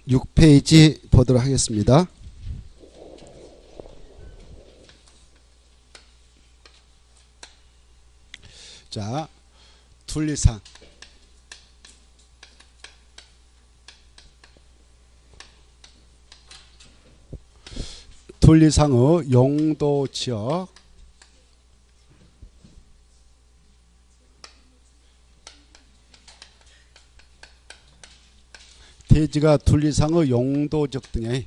6페이지 보도록 하겠습니다. 자, 둘리상. 둘리상의 용도 지역. 대지가 둘리상의 용도지역 등의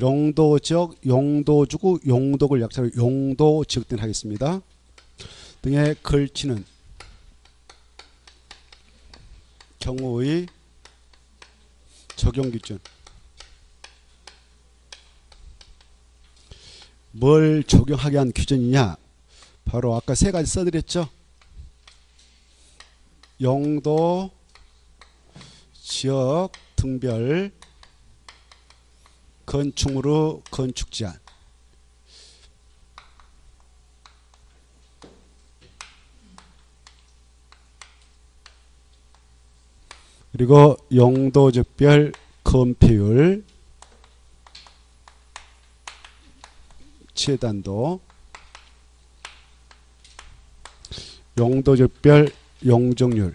용도지역, 용도주구, 용도를 약자로 용도지역 등 하겠습니다. 등에 걸치는 경우의 적용기준. 뭘 적용하게 한 기준이냐? 바로 아까 세 가지 써드렸죠. 용도, 지역, 등별, 건축물의 건축제한. 그리고 용도적별 건폐율, 최단도, 용도적별 용적률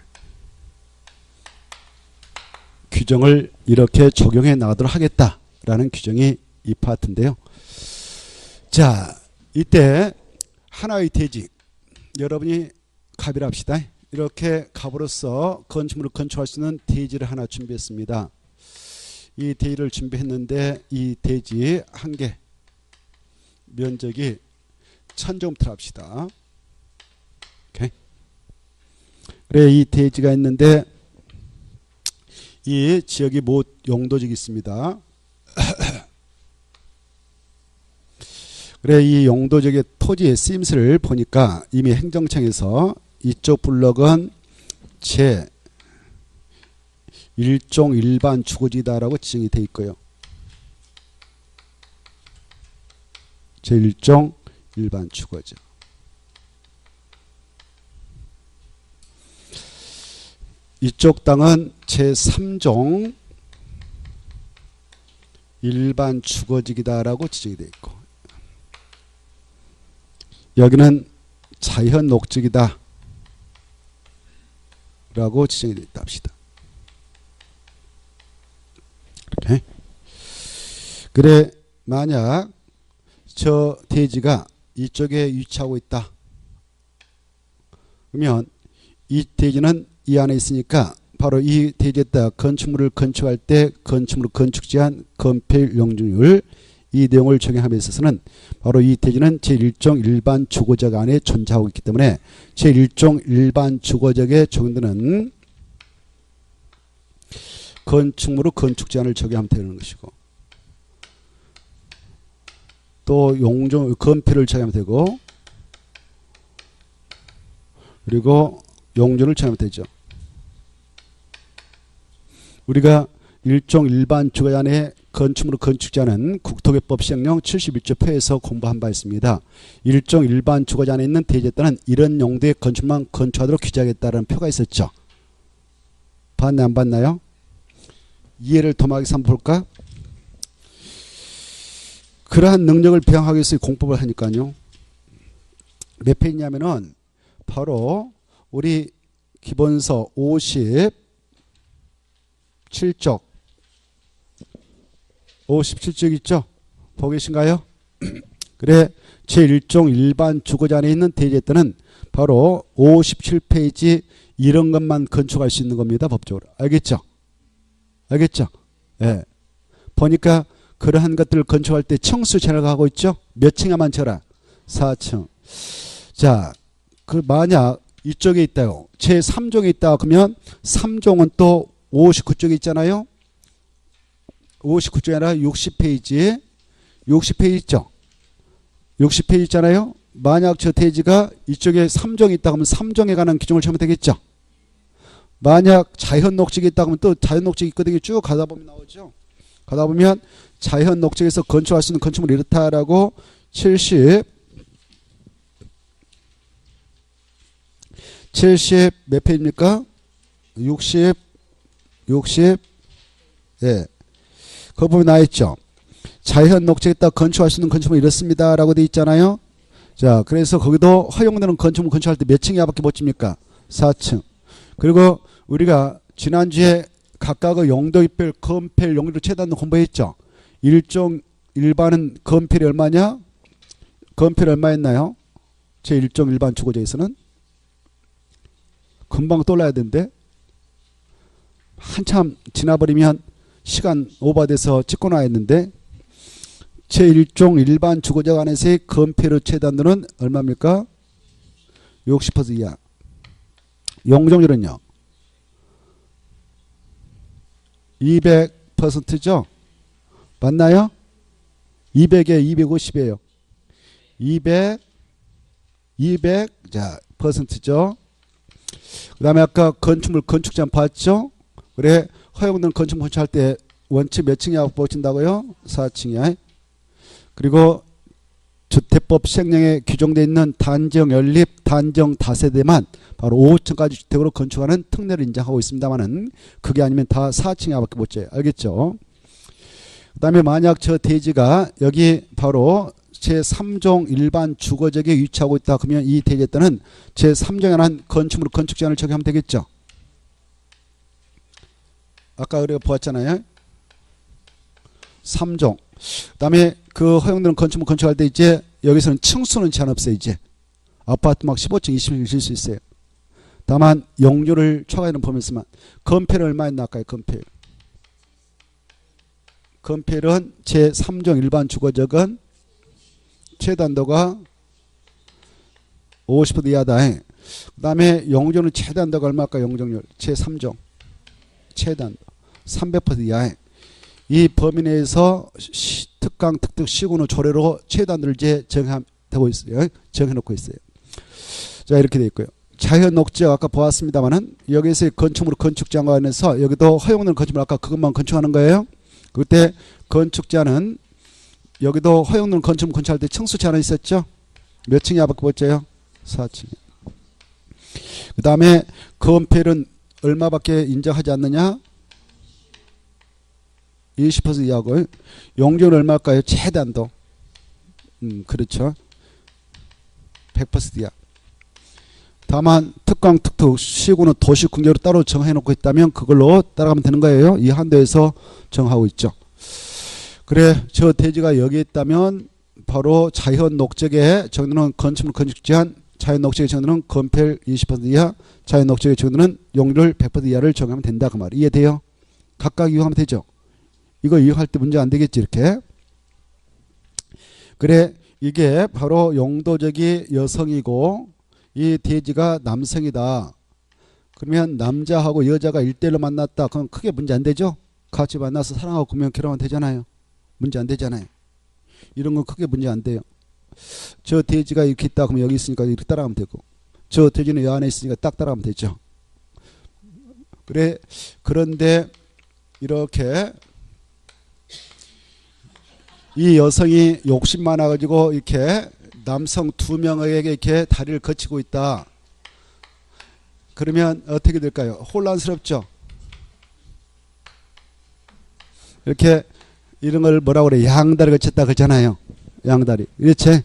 규정을 이렇게 적용해 나가도록 하겠다라는 규정이 이 파트인데요. 자, 이때 하나의 대지, 여러분이 갑이라 합시다. 이렇게 갑으로서 건축물을 건축할 수 있는 대지를 하나 준비했습니다. 이 대지를 준비했는데 이 대지 한 개 면적이 1000제곱미터 합시다. 오케이. 그래, 이 대지가 있는데 이 지역이 뭐 용도지역이 있습니다. 그래, 이 용도지역의 토지의 쓰임새를 보니까 이미 행정청에서 이쪽 블럭은 제 1종 일반 주거지다라고 지정이 되어 있고요. 제 1종 일반 주거지. 이쪽 땅은 제 3종 일반 주거지이다라고 지정이 되어 있고, 여기는 자연 녹지이다 라고 지정이 되어 있다 합시다. 이렇게. 그래, 만약 저 대지가 이쪽에 위치하고 있다 그러면 이 대지는 이 안에 있으니까 바로 이 대지에다 건축물을 건축할 때 건축물 건축제한 건폐율 용적률 이 내용을 적용함에 있어서는 바로 이 대지는 제1종 일반 주거지역 안에 존재하고 있기 때문에 제1종 일반 주거지역에 적용되는 건축물의 건축제한을 적용하면 되는 것이고, 또 용적 건폐를 적용하면 되고, 그리고 용적을 적용하면 되죠. 우리가 일종 일반 주거지 안에 건축물을 건축제하는 국토개법 시행령 71조 표에서 공부한 바 있습니다. 일종 일반 주거지 안에 있는 대지에 따른 이런 용도의 건축물만 건축하도록 규제하겠다는 표가 있었죠. 봤나요? 안 봤나요? 이해를 도모하기 한번 볼까? 그러한 능력을 배양하기 위해서 공법을 하니까요. 몇 페이지냐면은 바로 우리 기본서 57쪽 57쪽 있죠? 보고 계신가요? 그래, 제1종 일반 주거지 안에 있는 대지에 따른 바로 57페이지 이런 것만 건축할 수 있는 겁니다. 법적으로. 알겠죠? 알겠죠? 예. 네. 보니까 그러한 것들을 건축할 때 층수 제한을 하고 있죠? 몇 층에만 쳐라? 4층. 자, 그 만약 이쪽에 있다요. 제 3종에 있다 그러면 3종은 또 59쪽에 있잖아요. 59쪽이 아니라 60페이지에 60페이지 있죠? 60페이지 있잖아요. 만약 저 대지가 이쪽에 3종이 있다 그러면 3종에 관한 규정을 찾으면 되겠죠? 만약 자연 녹지가 있다 그러면 또 자연 녹지가 있거든요. 쭉 가다 보면 나오죠. 가다 보면 자연 녹지에서 건축할 수 있는 건축물이 이렇다라고 70 몇 페이지입니까? 60 예. 허브에 나와 있죠. 자연 녹지에 따라 건축할 수 있는 건축물이 이렇습니다 라고 돼 있잖아요. 자, 그래서 거기도 허용되는 건축물 건축할 때 몇 층 이하밖에 못 줍니까? 4층. 그리고 우리가 지난주에 각각의 용도별 건폐율 용도를 최대한 공부했죠. 일종 일반은 건폐율이 얼마냐? 건폐율이 얼마였나요? 제 일종 일반 주거지에서는 금방 떠올라야 되는데 한참 지나버리면 시간 오버돼서 찍고 나왔는데 제1종 일반 주거지역 안에서의 건폐율 최단도는 얼마입니까? 60% 이하. 용적률은요? 200%죠? 맞나요? 200에 250이에요. 200, 자, %죠? 그 다음에 아까 건축물 건축장 봤죠? 그래, 허용되는 건축물 건축할 때 원칙 몇 층이라고 보신다고요? 4층이야. 그리고 주택법 시행령에 규정되어 있는 단지형 연립, 단지형 다세대만 바로 5층까지 주택으로 건축하는 특례를 인정하고 있습니다만은 그게 아니면 다 4층 이하밖에 못 줘요. 알겠죠? 그 다음에 만약 저 대지가 여기 바로 제3종 일반 주거지역에 위치하고 있다. 그러면 이 대지에 따른 제3종에 관한 건축물 건축 제한을 적용하면 되겠죠. 아까 우리가 보았잖아요. 3종. 그 다음에 그 허용되는 건축물 건축할 때 이제 여기서는 층수는 제한 없어요. 이제 아파트 막 15층 20층 질 수 있어요. 다만 용도를 초과하는 범위에서만. 건폐율 얼마였나 아까요? 건폐율은 제3종 일반 주거지역은 최단도가 50% 이하다. 그 다음에 용적률 최단도가 얼마일까? 용적률 제3종 최단도 300% 이하에 이 범위 내에서 특강, 특특, 시군의 조례로 최단도를 이제 정하고 있어요. 정해놓고 있어요. 자, 이렇게 되어 있고요. 자연 녹지역 아까 보았습니다만은 여기서 건축물 건축장과 관해서 여기도 허용되는 건축물 아까 그것만 건축하는 거예요. 그때 건축자는 여기도 허용되는 건축물 건축할 때 층수 제한이 있었죠. 몇 층이 아까 보였죠? 4층. 그 다음에 건폐율은 얼마밖에 인정하지 않느냐? 20% 이하고 용적률 얼마일까요? 최단도. 그렇죠. 100% 이하. 다만 특강, 특특, 시군은 도시 군계로 따로 정해놓고 있다면 그걸로 따라가면 되는 거예요. 이 한도에서 정하고 있죠. 그래, 저 대지가 여기에 있다면 바로 자연 녹지역에 정하는 건축물 건축 제한, 자연 녹지역에 정하는 건폐율 20% 이하, 자연 녹지역에 정하는 용률 100% 이하를 정하면 된다 그 말. 이해돼요? 각각 이용하면 되죠. 이거 이용할 때 문제 안 되겠지 이렇게. 그래, 이게 바로 용도적이 여성이고 이 대지가 남성이다. 그러면 남자하고 여자가 1대1로 만났다. 그럼 크게 문제 안 되죠? 같이 만나서 사랑하고 그러면 결혼하면 되잖아요. 문제 안 되잖아요. 이런 건 크게 문제 안 돼요. 저 대지가 이렇게 있다. 그러면 여기 있으니까 이렇게 따라가면 되고 저 대지는 여 안에 있으니까 딱 따라가면 되죠. 그래, 그런데 이렇게 이 여성이 욕심 많아가지고 이렇게 남성 2명에게 이렇게 다리를 거치고 있다. 그러면 어떻게 될까요? 혼란스럽죠? 이렇게 이런 걸 뭐라고 그래? 양다리 거쳤다 그러잖아요. 양다리. 그렇지?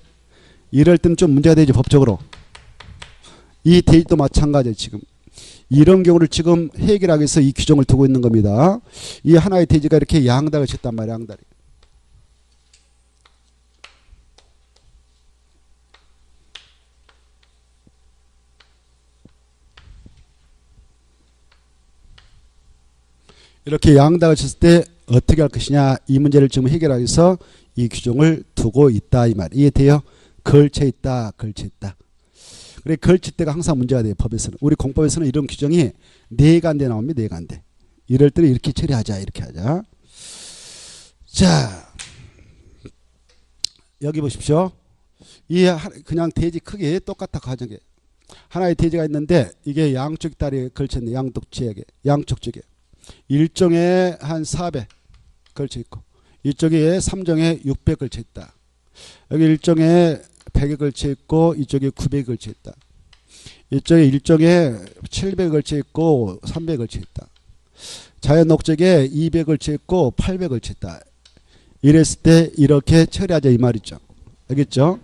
이럴 때는 좀 문제가 되죠. 법적으로. 이 대지도 마찬가지예요. 지금. 이런 경우를 지금 해결하기 위해서 이 규정을 두고 있는 겁니다. 이 하나의 대지가 이렇게 양다리 거쳤단 말이에요. 양다리. 이렇게 양다리를 쳤을 때 어떻게 할 것이냐 이 문제를 지금 해결하기 위해서 이 규정을 두고 있다 이 말. 이해돼요? 걸쳐 있다 걸쳐 있다. 그래, 걸칠 때가 항상 문제가 돼요. 법에서는. 우리 공법에서는 이런 규정이 4간대 나옵니다. 4간대. 이럴 때는 이렇게 처리하자 이렇게 하자. 자, 여기 보십시오. 이 그냥 대지 크기 똑같아 가정에 하나의 대지가 있는데 이게 양쪽 다리에 걸쳐있네. 양쪽 지역에 양쪽 쪽에 일종에 한 400 걸쳐 있고 이쪽에 3종에 600 걸쳐 있다. 여기 일종에 100에 걸쳐 있고 이쪽에 900에 걸쳐 있다. 이쪽에 일종에 700에 걸쳐 있고 300에 걸쳐 있다. 자연 목적에 200을 쳤고 800을 쳤다. 이랬을 때 이렇게 처리하자 이 말이죠. 알겠죠?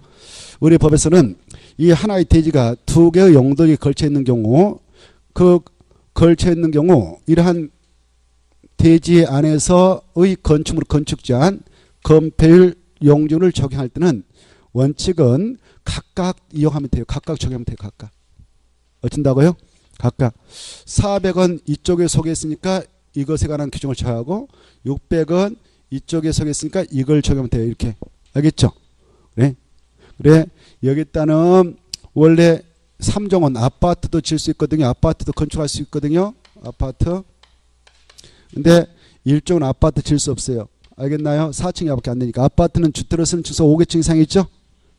우리 법에서는 이 하나의 대지가 두 개의 용도에 걸쳐 있는 경우, 그 걸쳐 있는 경우 이러한 대지 안에서의 건축물 건축 제한, 건폐율, 용적률을 적용할 때는 원칙은 각각 이용하면 돼요. 각각 적용하면 돼요. 각각. 어쩐다고요? 각각. 400은 이쪽에 속했으니까 이것에 관한 규정을 적용하고 600은 이쪽에 속했으니까 이걸 적용하면 돼요. 이렇게. 알겠죠? 그래. 그래. 여기다는 원래 3종은 아파트도 질 수 있거든요. 아파트도 건축할 수 있거든요. 아파트. 근데 1종은 아파트 질 수 없어요. 알겠나요? 4층밖에 안 되니까. 아파트는 주택으로 쓰는 층수 5개층 이상이 있죠.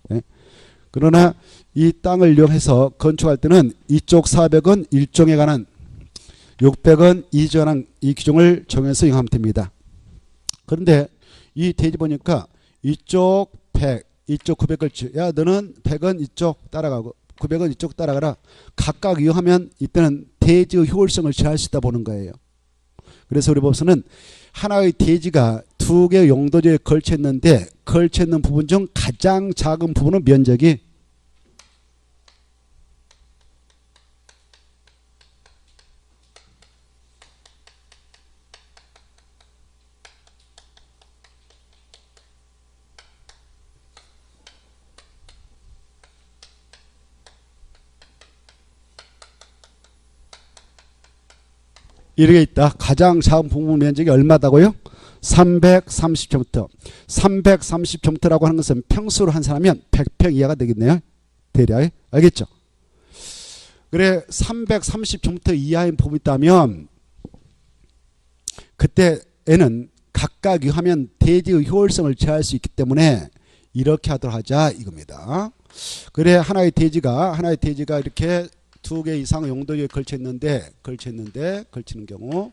네. 그러나 이 땅을 이용해서 건축할 때는 이쪽 400은 1종에 관한, 600은 2종에 관한 이 규정을 정해서 이용하면 됩니다. 그런데 이 대지 보니까 이쪽 100, 이쪽 900을 야 너는 100은 이쪽 따라가고 900은 이쪽 따라가라. 각각 이용하면 이때는 대지의 효율성을 제할 수 있다 보는 거예요. 그래서 우리 법에서는 하나의 대지가 두 개의 용도지에 걸쳐 있는데 걸쳐 있는 부분 중 가장 작은 부분은 면적이 이렇게 있다. 가장 작은 부분 면적이 얼마다고요? 330제곱미터. 330제곱미터라고 하는 것은 평수로 환산하면 100평 이하가 되겠네요. 대략. 알겠죠? 그래 330제곱미터 이하인 부분이 있다면 그때에는 각각 이용하면 대지의 효율성을 제할 수 있기 때문에 이렇게 하도록 하자 이겁니다. 그래 하나의 대지가 이렇게 두 개 이상 용도에 걸치는 경우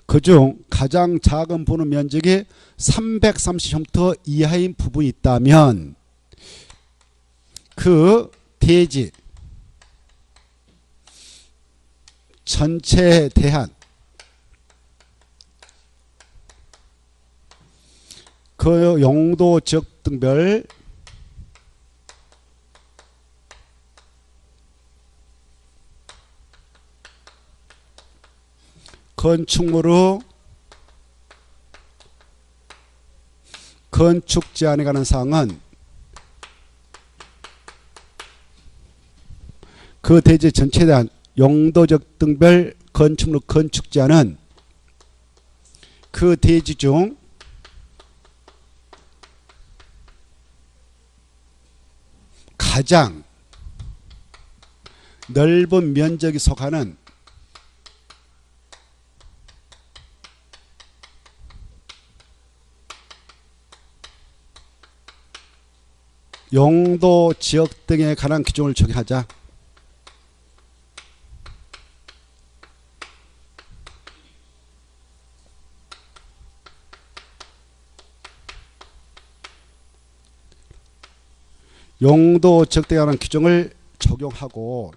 그중 가장 작은 부분 면적이 330제곱미터 이하인 부분이 있다면 그 대지 전체에 대한 그 용도 지역 등별 건축물의 건축 제한에 관한 사항은 그 대지 전체에 대한 용도적 등별 건축물 건축 제한은 그 대지 중 가장 넓은 면적이 속하는 용도 지역 등에 관한 규정을 적용하자. 용도 지역 등에 관한 규정을 적용하고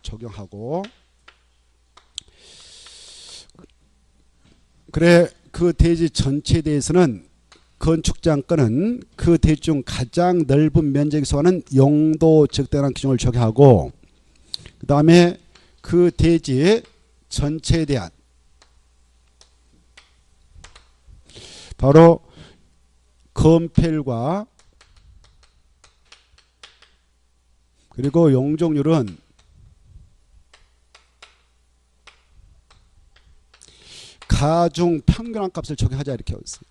그래 그 대지 전체에 대해서는 건축장권은 그 대지 중 가장 넓은 면적이 소화하는 용도 지역 등에 관한 규정을 적용하고 그 다음에 그 대지 전체에 대한 바로 건폐율과 그리고 용적률은 가중 평균한 값을 적용하자 이렇게 하고 있습니다.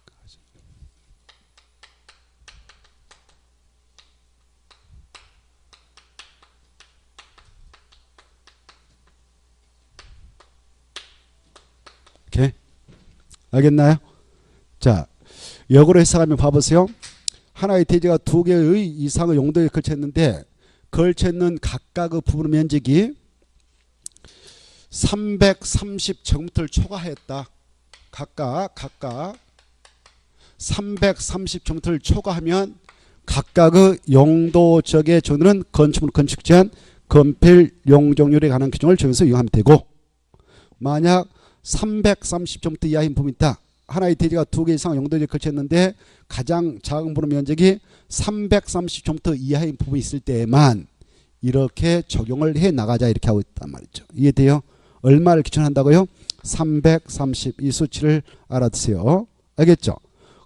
오케이. 알겠나요? 자, 역으로 해석하면 봐보세요. 하나의 대지가 두 개의 이상의 용도에 걸쳐있는데 걸쳐있는 각각의 부분 면적이 330제곱미터를 초과했다. 각각 330제곱미터를 초과하면 각각의 용도 지역에 주는 건축물 건축 제한 건필 용적률에 관한 규정을 적용해서 이용하면 되고, 만약 330제곱미터 이하인 부분이 있다. 하나의 대지가 2개 이상 용도지에 걸쳤는데 가장 작은 부분 면적이 330제곱미터 이하인 부분이 있을 때에만 이렇게 적용을 해 나가자 이렇게 하고 있단 말이죠. 이해돼요? 얼마를 기준한다고요? 330. 이 수치를 알아두세요. 알겠죠?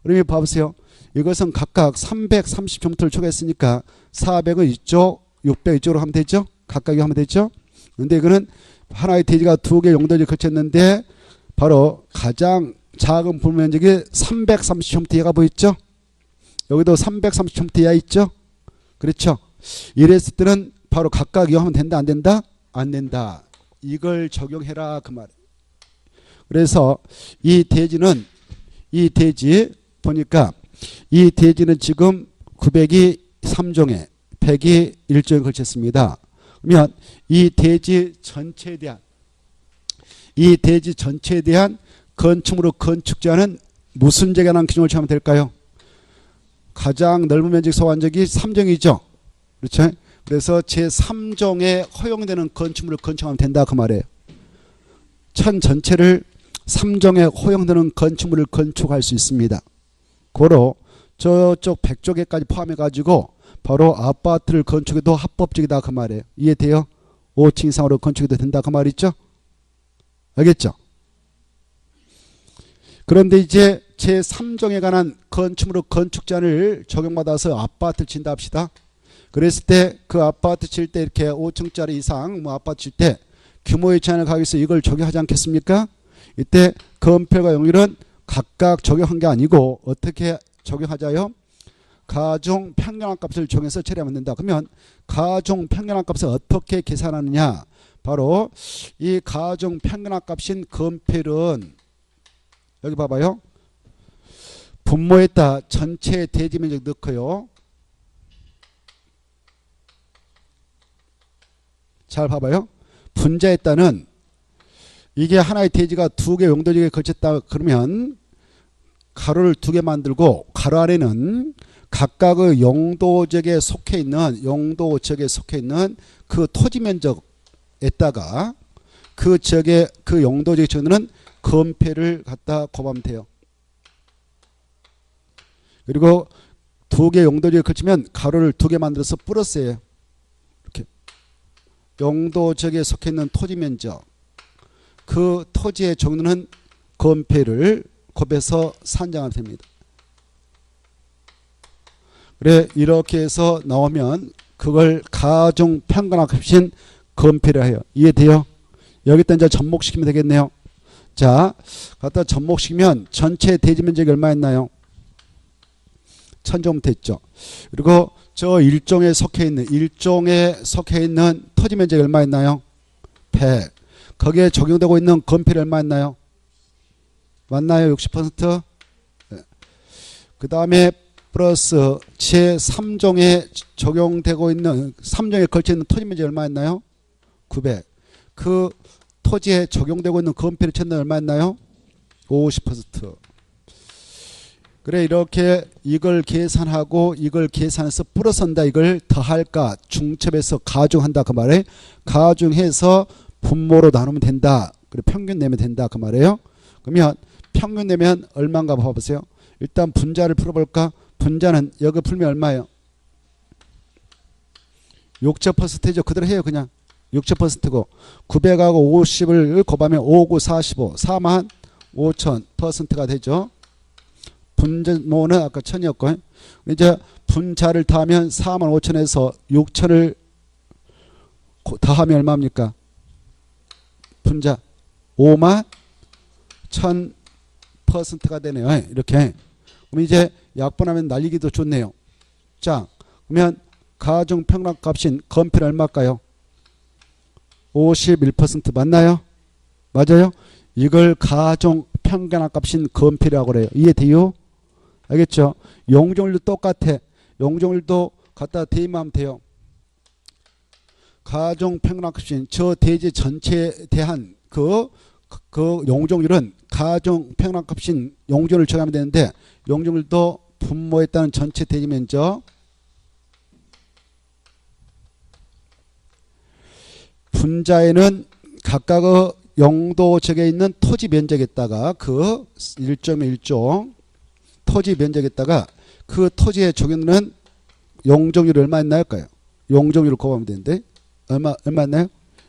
그러면 봐보세요. 이것은 각각 330제곱미터를 초과했으니까 400은 이쪽, 600 이쪽으로 하면 되죠? 각각이 하면 되죠? 근데 이거는 하나의 대지가 2개 용도지에 걸쳤는데 바로 가장 작은 부분 면적이 330제곱미터 이하가 보이죠? 여기도 330제곱미터 이하 있죠? 그렇죠? 이랬을 때는 바로 각각 이용하면 된다 안 된다? 안 된다. 이걸 적용해라 그 말이에요. 그래서 이 대지 보니까 이 대지는 지금 900이 3종에 100이 1종에 걸쳤습니다. 그러면 이 대지 전체에 대한 건축물의 건축자는 무슨 제에 관한 규정을 취하면 될까요? 가장 넓은 면적 소환적이 3종이죠. 그렇죠? 그래서 제3종에 허용되는 건축물을 건축하면 된다 그 말이에요. 천 전체를 3종에 허용되는 건축물을 건축할 수 있습니다. 고로 저쪽 100쪽에까지 포함해 가지고 바로 아파트를 건축해도 합법적이다 그 말이에요. 이해돼요? 5층 이상으로 건축해도 된다 그 말이죠. 알겠죠? 그런데 이제 제3종에 관한 건축물의 건축자를 적용받아서 아파트를 친다 합시다. 그랬을 때 그 아파트 칠 때 이렇게 5층짜리 이상 뭐 아파트 칠 때 규모의 제한을 가기 위해서 이걸 적용하지 않겠습니까? 이때 건폐과 용률은 각각 적용한 게 아니고 어떻게 적용하자요? 가중 평균한 값을 정해서 처리하면 된다. 그러면 가중 평균한 값을 어떻게 계산하느냐? 바로 이 가중 평균한 값인 건폐율은 여기 봐봐요. 분모에다 전체 대지 면적 넣고요. 잘 봐봐요. 분자에다는 이게 하나의 대지가 2개 용도지에 걸쳤다 그러면 가로를 2개 만들고 가로 아래는 각각의 용도지역에 속해 있는 그 토지 면적에다가 그 지역의 그 용도지역에 적는 건폐를 갖다 곱하면 돼요. 그리고 2개 용도지역에 걸치면 가로를 2개 만들어서 플러스예요. 이렇게 용도지역에 속해 있는 토지 면적, 그 토지에 적는 건폐를 곱해서 산정하면 됩니다. 그래 이렇게 해서 나오면 그걸 가중 평균합신 건폐를 해요. 이해돼요? 여기다 이제 접목시키면 되겠네요. 자, 갖다 접목시키면 전체 대지 면적이 얼마였나요? 1000제곱미터 했죠. 그리고 저 일종에 속해 있는 토지 면적이 얼마였나요? 100. 거기에 적용되고 있는 건폐율이 얼마였나요? 맞나요? 60%? 네. 그 다음에 플러스 제3종에 적용되고 있는 3종에 걸쳐 있는 토지 면적이 얼마였나요? 900. 그 토지에 적용되고 있는 건폐율이 쳤는 얼마였나요? 50%. 그래 이렇게 이걸 계산하고 이걸 계산해서 플러스한다. 이걸 더할까 중첩해서 가중한다 그 말에 가중해서 분모로 나누면 된다. 그래 평균 내면 된다 그 말이에요. 그러면 평균 내면 얼마인가 봐보세요. 일단 분자를 풀어볼까? 분자는 여기 풀면 얼마예요? 6%죠. 그대로 해요. 그냥 6%고 900하고 50을 곱하면 5, 9, 45 45,000%가 되죠. 분모는 아까 1000이었고 이제 분자를 더하면 45,000에서 6,000을 더하면 얼마입니까? 분자 51,000%가 되네요. 이렇게. 그럼 이제 약분하면 날리기도 좋네요. 자, 그러면 가중 평균값인 건폐율 얼마일까요? 51% 맞나요? 맞아요? 이걸 가중 평균값인 건폐율이라고 그래요. 이해돼요? 알겠죠? 용적률도 똑같아. 용적률도 갖다 대입하면 돼요. 가중 평균값인 저 대지 전체에 대한 그 용적률은 가중 평균값인 용적률을 적용하면 되는데 용적률도 분모에 따른 전체 대지 면적 분자에는 각각의 용도적에 있는 토지 면적에다가 그 일종 토지 면적에다가 그 토지에 적용되는 용적률이 얼마 있나요? 용적률을 곱하면 되는데 얼마 있나요?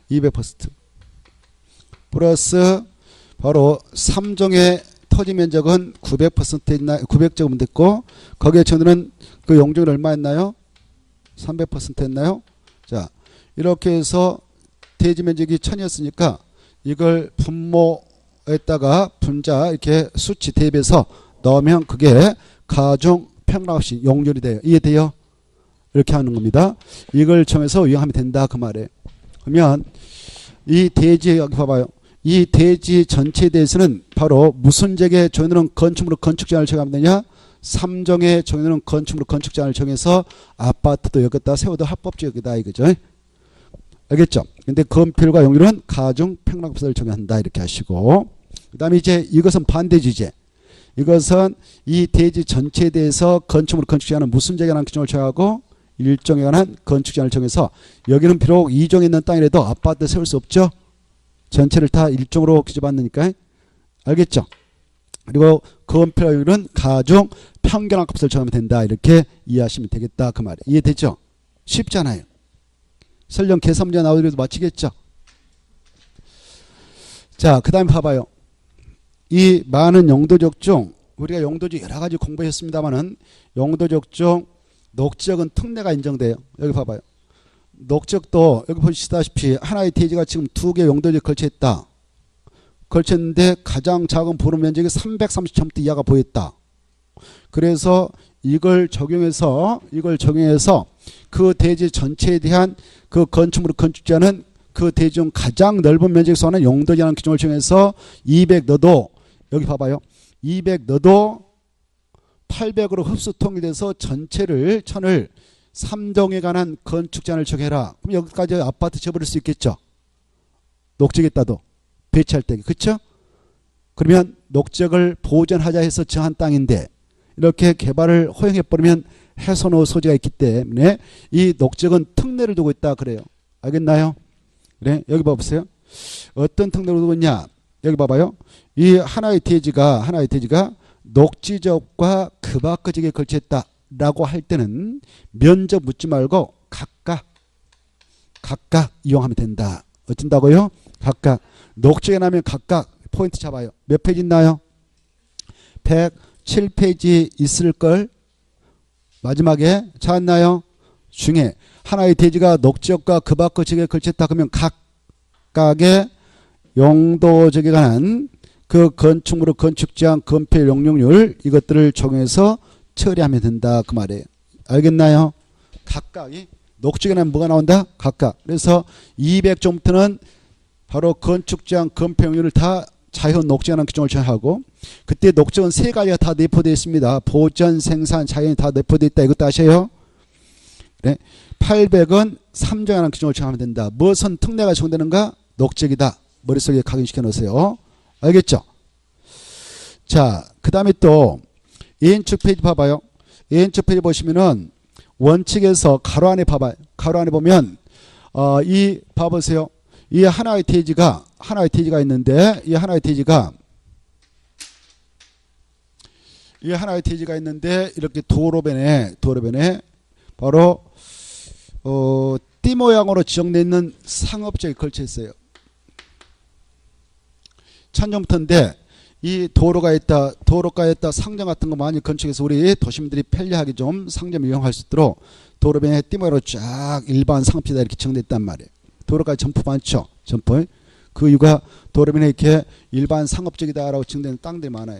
200% 플러스 바로 3종의 토지 면적은 900% 있나요? 900제곱미터 됐고 거기에 적용되는 그 용적률 얼마 있나요? 300% 했나요? 자, 이렇게 해서 대지 면적이 1000이었으니까 이걸 분모에다가 분자 이렇게 수치 대입해서 넣으면 그게 가중 평락없이 용률이 돼요. 이해돼요? 이렇게 하는 겁니다. 이걸 정해서 이용하면 된다 그 말이에요. 그러면 이 대지 여기 봐봐요. 이 대지 전체에 대해서는 바로 무슨 적에 적용되는 건축물로 건축제한을 정하면 되냐? 3종에 적용되는 건축물로 건축제한을 정해서 아파트도 여기다 세워도 합법적이다 이거죠. 알겠죠? 근데 건폐율과 용률은 가중 평락법을 적용한다 이렇게 하시고 그 다음에 이제 이것은 반대지제. 이것은 이 대지 전체에 대해서 건축물로 건축제한은 무슨 적에 관한 규정을 정하고 1종에 관한 건축제한을 정해서 여기는 비록 2종에 있는 땅이라도 아파트 세울 수 없죠. 전체를 다 1종으로 규정받으니까 알겠죠? 그리고 건폐율은 가중 평균값을 정하면 된다 이렇게 이해하시면 되겠다 그 말이에요. 이해되죠? 쉽잖아요. 설령 계산 문제 나오더라도 맞히겠죠? 자, 그 다음에 봐봐요. 이 많은 용도적 중 우리가 용도적 여러 가지 공부했습니다만은 용도적 중 녹지역은 특례가 인정돼요. 여기 봐봐요. 녹지역도 여기 보시다시피 하나의 대지가 지금 2개 용도지에 걸쳐있다. 걸쳤는데 가장 작은 보름 면적이 330제곱미터 이하가 보였다. 그래서 이걸 적용해서 그 대지 전체에 대한 그 건축물의 건축자는 그 대지 중 가장 넓은 면적에 소하는 용도지라는 규정을 정해서 200 넣어도 여기 봐봐요. 200 넣어도 800으로 흡수 통일돼서 전체를 1000을 3종에 관한 건축제한을 적용해라. 그럼 여기까지 아파트 지어버릴 수 있겠죠. 녹지역에 따도 배치할 때. 그렇죠? 그러면 녹지역을 보존하자 해서 정한 땅인데 이렇게 개발을 허용해버리면 훼손의 소지가 있기 때문에 이 녹지역은 특례를 두고 있다 그래요. 알겠나요? 그래 여기 봐보세요. 어떤 특례를 두고 있냐. 여기 봐봐요. 이 하나의 대지가 녹지적과 그 밖의 지역에 걸쳐있다 라고 할 때는 면적 묻지 말고 각각 이용하면 된다. 어쩐다고요? 각각. 녹지에 나면 각각 포인트 잡아요. 몇 페이지 있나요? 107페이지 있을걸. 마지막에 찾았나요? 중에 하나의 대지가 녹지역과 그 밖의 지역에 걸쳤다 그러면 각각의 용도적에 관한 그 건축물의 건축제한 건폐 용적률 이것들을 적용해서 처리하면 된다 그 말이에요. 알겠나요? 각각이 녹지역에는 뭐가 나온다? 각각. 그래서 200종부터는 바로 건축제한 건폐 용적률을 다 자연 녹지라는 규정을 정하고 그때 녹지역은 세 가지가 다 내포되어 있습니다. 보전, 생산, 자연이 다 내포되어 있다. 이것도 아셔요? 네. 800은 3종이라는 규정을 정하면 된다. 무엇은 특례가 적용되는가? 녹지역이다. 머릿속에 각인시켜 놓으세요. 알겠죠? 자, 그 다음에 또 A인축 페이지 봐봐요. A인축 페이지 보시면은 원칙에서 가로 안에 봐봐요. 가로 안에 보면 이 봐보세요. 이 하나의 대지가 있는데 이 하나의 대지가 이렇게 도로변에 바로 띠 모양으로 지정되어 있는 상업지역에 걸쳐 있어요. 천정부터인데 이 도로가에 있다 상점 같은 거 많이 건축해서 우리 도시민들이 편리하게 좀 상점 이용할 수 있도록 도로변에 띠 모양으로 쫙 일반 상업지다 이렇게 지정되어 있단 말이에요. 도로가에 점포 많죠. 점포. 그 이유가 도로변에 이렇게 일반 상업적이다라고 지정되는 땅들이 많아요.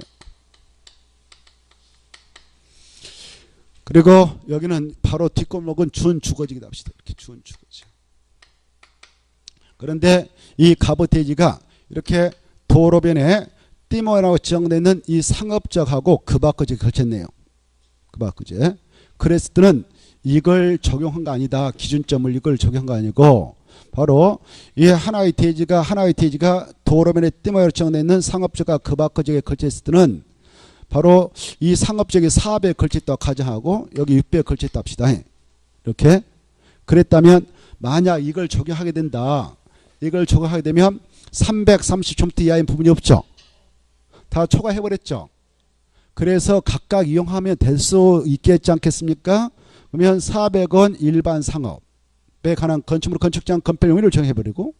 그리고 여기는 바로 뒷골목은 준주거지이다 합시다. 이렇게 준주거지. 그런데 이 갑오대지가 이렇게 도로변에 띠모양으로 지정되어 있는 이 상업적하고 그 밖의 걸쳤네요. 그 밖의. 그랬을 때는 이걸 적용한 거 아니다. 기준점을 이걸 적용한 거 아니고 바로 이 하나의 대지가 도로변에 띠모양으로 지정되어 있는 상업적과 그 밖의 지역에 걸쳐있을 때는 바로 이 상업적이 4배에 걸쳐있다고 가정하고 여기 6배에 걸쳐있다 합시다. 이렇게 그랬다면 만약 이걸 적용하게 된다. 이걸 초과하게 되면 330제곱미터 이하인 부분이 없죠. 다 초과해버렸죠. 그래서 각각 이용하면 될 수 있겠지 않겠습니까? 그러면 400원 일반 상업에 관한 건축물 건축장 건폐 용의를 정해버리고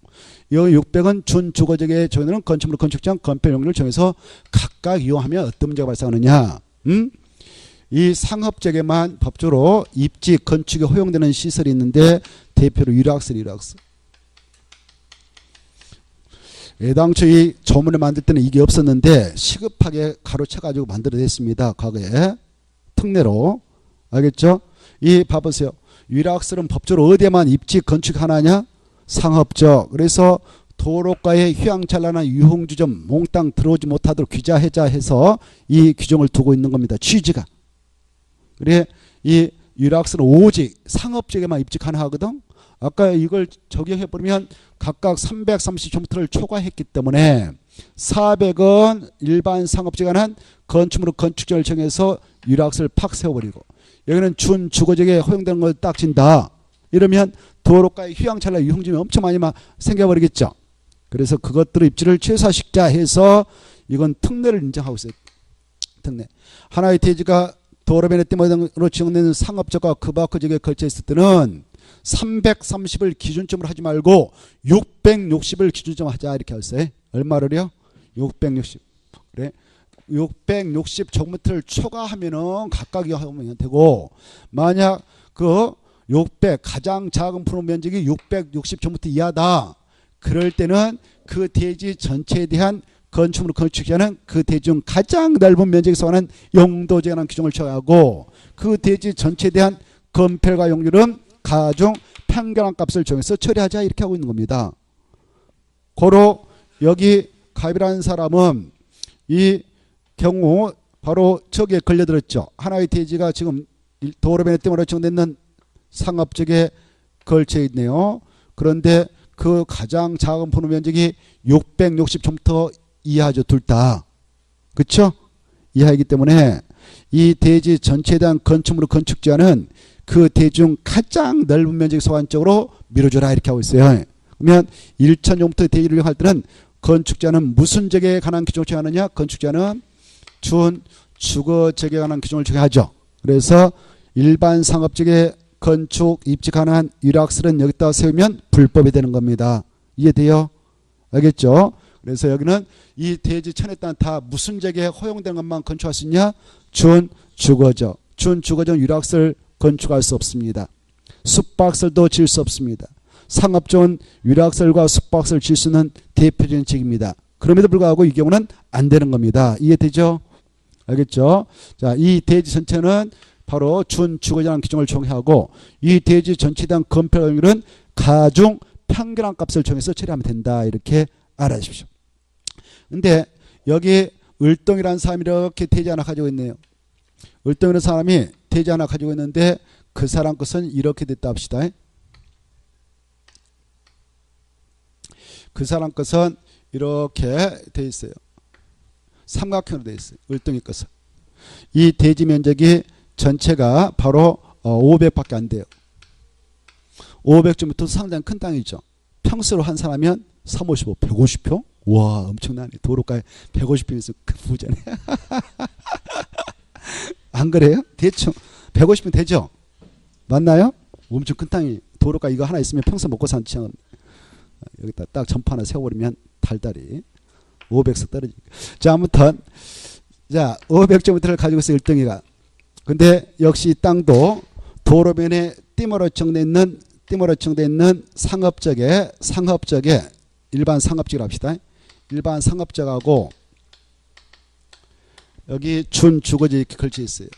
여기 600원 준주거지에 정해놓은 건축물 건축장 건폐 용의를 정해서 각각 이용하면 어떤 문제가 발생하느냐. 이 상업적에만 법적으로 입지 건축에 허용되는 시설이 있는데 대표로 유락설. 애당초 이 조문을 만들 때는 이게 없었는데 시급하게 가로채가지고 만들어냈습니다. 과거에 특례로. 알겠죠? 이 봐보세요. 유락설은 법적으로 어디에만 입지 건축하나냐? 상업적. 그래서 도로가에 휘황찬란한 유흥주점 몽땅 들어오지 못하도록 규제해자 이 규정을 두고 있는 겁니다. 취지가. 그래 이 유락설은 오직 상업적에만 입지 가능하거든. 아까 이걸 적용해버리면 각각 330제곱미터를 초과했기 때문에 400원 일반 상업지에 관한 건축물의 건축정을 정해서 유락설 팍 세워버리고 여기는 준주거지에 허용되는 걸 딱 진다. 이러면 도로가에 휘황찬란한 유흥점이 엄청 많이 생겨버리겠죠. 그래서 그것들의 입지를 최소화시키자 해서 이건 특례를 인정하고 있어요. 특례. 하나의 대지가 도로변에 띠모등으로 지정되는 상업적과 그 밖의 지역에 걸쳐 있을 때는 330을 기준점으로 하지 말고 660을 기준점으로 하자 이렇게 했어요. 얼마를요? 660. 그래. 660제곱미터를 초과하면은 각각 이용하면 되고 만약 그 600 가장 작은 분호 면적이 660제곱미터 이하다. 그럴 때는 그 대지 전체에 대한 건축물을 건축하는 그 대지 중 가장 넓은 면적에 속하는 용도지에 관한 규정을 정하고 그 대지 전체에 대한 건폐가 용률은 가중 평균한 값을 정해서 처리하자 이렇게 하고 있는 겁니다. 고로 여기 갑이라는 사람은 이 경우 바로 저기에 걸려들었죠. 하나의 대지가 지금 도로변에 띠모로 정되는 상업적에 걸쳐 있네요. 그런데 그 가장 작은 분호 면적이 660제곱미터 이하죠. 둘 다. 그렇죠? 이하이기 때문에 이 대지 전체에 대한 건축물의 건축제한은 그 대지 중 가장 넓은 면적에 속한 쪽으로 밀어줘라 이렇게 하고 있어요. 그러면 1,000제곱미터 대지를 이용할 때는 건축제한은 무슨 적에 관한 규정을 정하느냐? 건축제한은 준주거적에 관한 규정을 정하죠. 그래서 일반 상업적에 건축 입지 가능한 유락설은 여기다 세우면 불법이 되는 겁니다. 이해돼요? 알겠죠? 그래서 여기는 이 대지 천에 따라 다 무슨 적에 허용되는 것만 건축할 수 있냐? 준주거적. 준주거적 유락설 건축할 수 없습니다. 숙박설도 지을 수 없습니다. 상업적은 유락설과 숙박설 지을 수 있는 대표적인 지역입니다. 그럼에도 불구하고 이 경우는 안 되는 겁니다. 이해되죠? 알겠죠? 자, 이 대지 전체는 바로 준주거지라는 규정을 정하고 이 대지 전체에 대한 건폐율은 가중 평균한 값을 정해서 처리하면 된다. 이렇게 알아주십시오. 근데 여기 을동이라는 사람이 이렇게 대지 하나 가지고 있네요. 을동이라는 사람이 대지 하나 가지고 있는데 그 사람 것은 이렇게 됐다 합시다. 그 사람 것은 이렇게 돼 있어요. 삼각형으로 돼 있어요. 을동이 것은. 이 대지 면적이 전체가 바로 500밖에 안 돼요. 500제곱미터 상당히 큰 땅이죠. 평수로 한 사람이면 355, 150평? 와, 엄청나네. 도로가에 150평에서 그 부자네. 안 그래요? 대충 150평 되죠? 맞나요? 엄청 큰 땅이 도로가 이거 하나 있으면 평소 먹고 사는 치안. 여기다 딱 점포 하나 세워버리면 달달이 500석 떨어지니까. 자, 아무튼 자 500제곱미터를 가지고 있어 1등이가. 근데 역시 이 땅도 도로변에 띠모로청돼 있는 상업적에 일반 상업적이라고 합시다. 일반 상업적하고 여기 준주거지 이렇게 걸쳐 있어요.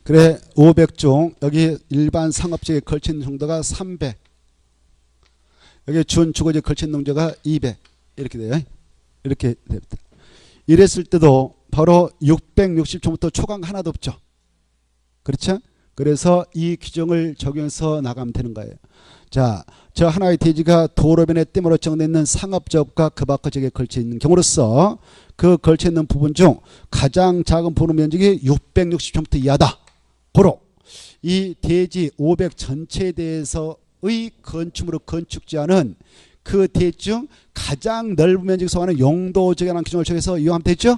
그래 500종 여기 일반 상업적에 걸쳐 있는 정도가 300. 여기 준주거지에 걸쳐 있는 정도가 200. 이렇게 돼요. 이렇게 됩니다. 이랬을 때도 바로 660초부터 초강 하나도 없죠. 그렇죠? 그래서 이 규정을 적용해서 나가면 되는 거예요. 자, 저 하나의 대지가 도로변에 띠모로 정돼 있는 상업적과 그 밖의 지역에 걸쳐 있는 경우로서 그 걸쳐 있는 부분 중 가장 작은 분호 면적이 660초부터 이하다. 고로 이 대지 500 전체에 대해서 건축물을 건축지하는 그 대지 중 가장 넓은 면적에 속하는 용도적이라는 규정을 적용해서 이용하면 되죠.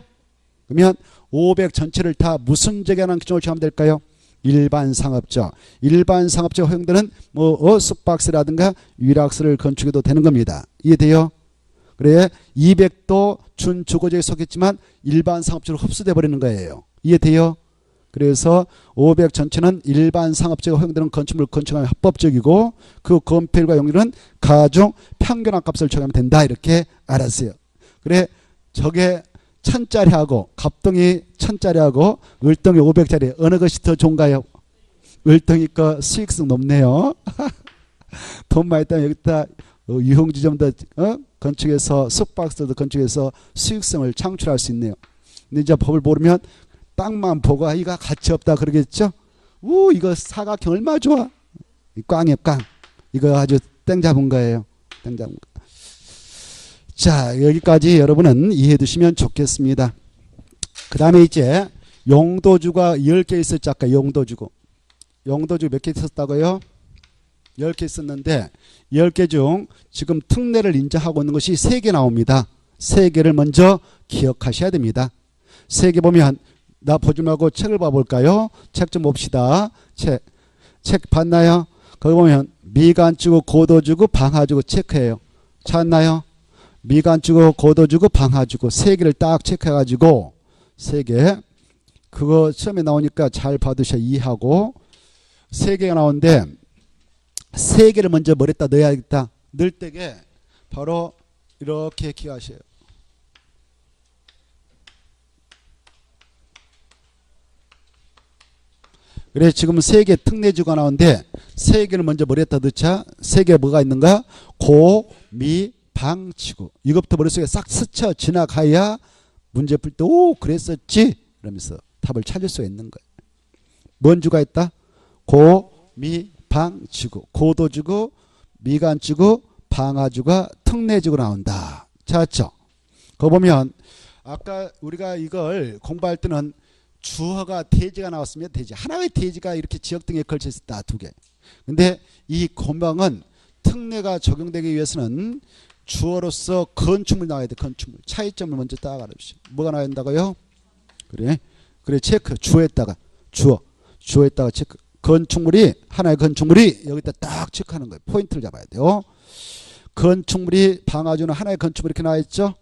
그러면 500 전체를 다 무슨 적이라는 규정을 적용하면 될까요? 일반 상업적. 일반 상업적 허용되는 뭐 어스박스라든가 위락스를 건축해도 되는 겁니다. 이해돼요? 그래 200도 준주거지에 속했지만 일반 상업적으로 흡수돼 버리는 거예요. 이해돼요? 그래서 500 전체는 일반 상업적으로 허용되는 건축물 건축하면 합법적이고 그 건폐율과 용률은 가중 평균값을 적용하면 된다. 이렇게 알았어요. 그래 저게 1000짜리하고 갑동이 1000짜리하고 을동이 500짜리 어느 것이 더 좋은가요? 을동이 거 수익성 높네요. 돈 많이 따면 여기다 유흥지점도 건축해서 숙박시설도 건축해서 수익성을 창출할 수 있네요. 근데 이제 법을 모르면 땅만 보고 이거 가치 없다 그러겠죠? 이거 사각형 얼마나 좋아. 꽝이에요 꽝. 이거 아주 땡 잡은 거예요. 땡 잡은 거. 자 여기까지 여러분은 이해해 두시면 좋겠습니다. 그 다음에 이제 용도주가 10개 있었죠. 아까 용도주고 몇 개 있었다고요? 10개 있었는데 10개 중 지금 특례를 인정하고 있는 것이 3개 나옵니다. 3개를 먼저 기억하셔야 됩니다. 3개 보면 나 보지 말고 책을 봐볼까요? 책 좀 봅시다. 책 봤나요? 거기 보면 미관주고 고도주고 방하주고 체크해요. 찾나요? 미관주고 고도주고 방하주고 3개를 딱 체크해가지고 3개 그거 시험에 나오니까 잘 받으셔 이해하고 3개가 나오는데 3개를 먼저 머리에다 넣어야겠다. 넣을 때게 바로 이렇게 기억하셔요. 그래 지금 3개 특례주가 나오는데 3개를 먼저 머리에다 넣자. 3개 뭐가 있는가? 고, 미, 방, 지구. 이것부터 머릿속에 싹 스쳐 지나가야 문제 풀 때 오 그랬었지 이러면서 답을 찾을 수가 있는 거예요. 뭔 주가 있다? 고, 미, 방, 지구. 고도주고 미관주고 방하주가 특례주고 나온다. 찾았죠? 그거 보면 아까 우리가 이걸 공부할 때는 주어가 대지가 나왔으면 대지. 하나의 대지가 이렇게 지역 등에 걸쳐 있었다. 2개. 근데 이 공방은 특례가 적용되기 위해서는 주어로서 건축물 나와야 돼. 건축물. 차이점을 먼저 딱 알아주시오. 뭐가 나와야 된다고요? 그래 체크. 주어에다가 체크. 건축물이 하나의 건축물이 여기다 딱 체크하는 거예요. 포인트를 잡아야 돼요. 건축물이 방아주는 하나의 건축물이 이렇게 나와 있죠.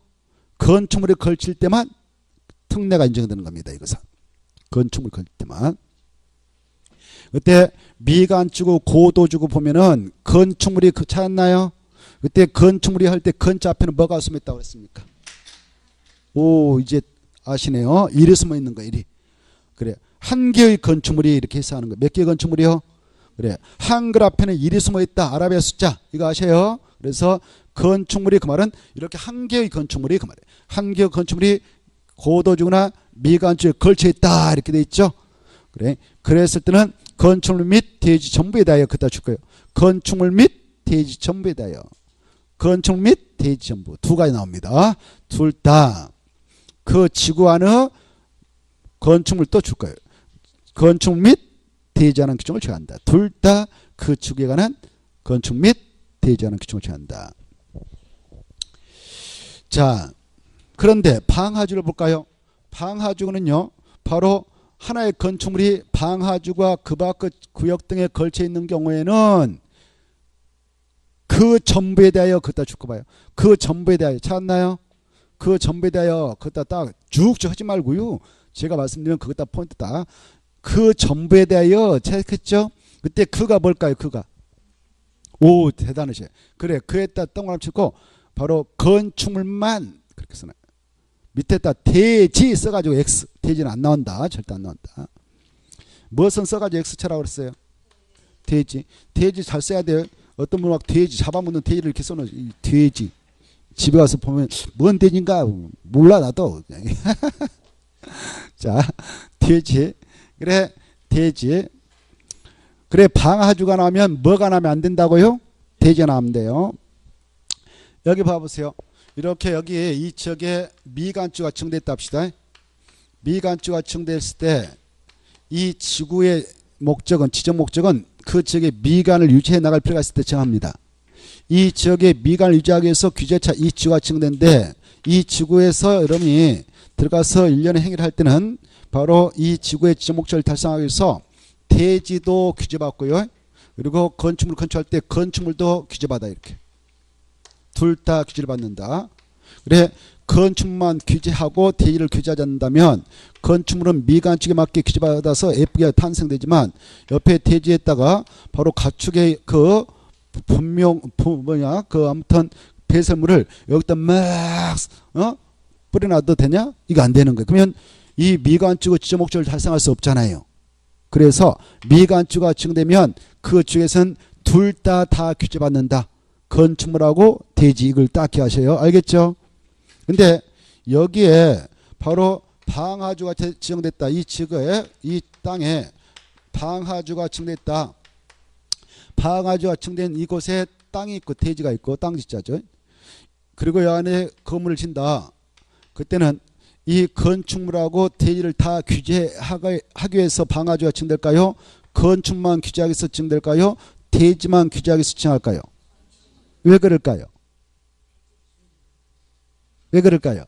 건축물이 걸칠 때만 특례가 인정되는 겁니다. 이것은. 건축물 걸칠 때만. 그때 미관주고 고도주고 보면은 건축물이 찾았나요? 그때 건축물이 할 때 건자 앞에는 뭐가 숨어있다고 그랬습니까? 오 이제 아시네요. 일이 숨어 있는 거 일이. 그래 한 개의 건축물이 이렇게 해서 하는 거. 몇 개의 건축물이요? 그래 한글 앞에는 일이 숨어 있다. 아라비아 숫자 이거 아셔요? 그래서 건축물이 그 말은 이렇게 한 개의 건축물이 그 말이에요. 한 개의 건축물이 고도주거나 미관주에 걸쳐 있다 이렇게 돼 있죠. 그래 그랬을 때는 건축물 및 대지 전부에 대하여 그다 줄 거예요. 건축물 및 대지 전부에 대하여. 건축물 및 대지 전부 두 가지 나옵니다. 둘 다 그 지구 안의 건축물 또 줄 거예요. 건축물 및 대지하는 규정을 정한다. 둘 다 그 지구에 관한 건축 및 대지하는 규정을 정한다. 자 그런데 방하주를 볼까요? 방하주는요 바로 하나의 건축물이 방하주가 그 밖의 구역 등에 걸쳐 있는 경우에는 그 전부에 대하여 그따 줄거 봐요. 그 전부에 대하여 찾았나요? 그 전부에 대하여 그따 딱 쭉쭉 하지 말고요. 제가 말씀드리면 그것다 포인트다. 그 전부에 대하여 체크했죠? 그때 그가 뭘까요? 그가. 오 대단하셔. 그래 그에다 동그라미 치고 바로 건축물만 그렇게 써놔요. 밑에다 대지 써가지고 X. 대지는 안 나온다. 절대 안 나온다. 무엇은 써가지고 X 쳐라고 그랬어요? 돼지. 돼지 잘 써야 돼요. 어떤 분은 막 돼지 잡아먹는 돼지를 이렇게 써놓은 돼지. 집에 가서 보면 뭔 돼지인가 몰라 나도. 자 돼지. 그래 돼지. 그래 방하주가 나오면 뭐가 나오면 안 된다고요? 돼지가 나오면 돼요. 여기 봐보세요. 이렇게 여기 이 지역에 미관주가 층됐다 합시다. 미관주가 층됐을 때 이 지구의 목적은 지정 목적은 그 지역의 미관을 유지해 나갈 필요가 있을 때 정합니다. 이 지역의 미관을 유지하기 위해서 규제차 이 지구가 지정되는데 이 지구에서 여러분이 들어가서 1년에 행위를 할 때는 바로 이 지구의 지정 목적을 달성하기 위해서 대지도 규제받고요. 그리고 건축물 건축할 때 건축물도 규제받아 이렇게. 둘 다 규제를 받는다. 그래 건축만 규제하고 대지를 규제하지 않는다면 건축물은 미관축에 맞게 규제받아서 예쁘게 탄생되지만 옆에 대지에다가 바로 가축의 그 아무튼 배설물을 여기다 막 뿌려놔도 되냐? 이거 안 되는 거예요. 그러면 이 미관축의 지정 목적을 달성할 수 없잖아요. 그래서 미관축가 지정되면 그 지역에서는 둘 다 규제받는다. 건축물하고 대지 이걸 딱 기하셔요. 알겠죠? 근데 여기에 바로 방하주가 지정됐다. 이 지구에 이 땅에 방하주가 지정됐다. 방하주가 지정된 이곳에 땅이 있고 대지가 있고 땅 지자죠. 그리고 이 안에 건물을 짓다. 그때는 이 건축물하고 대지를 다 규제하기 위해서 방하주가 지정될까요? 건축만 규제하기 위해서 지정될까요? 대지만 규제하기 위해서 지정할까요? 왜 그럴까요? 왜 그럴까요?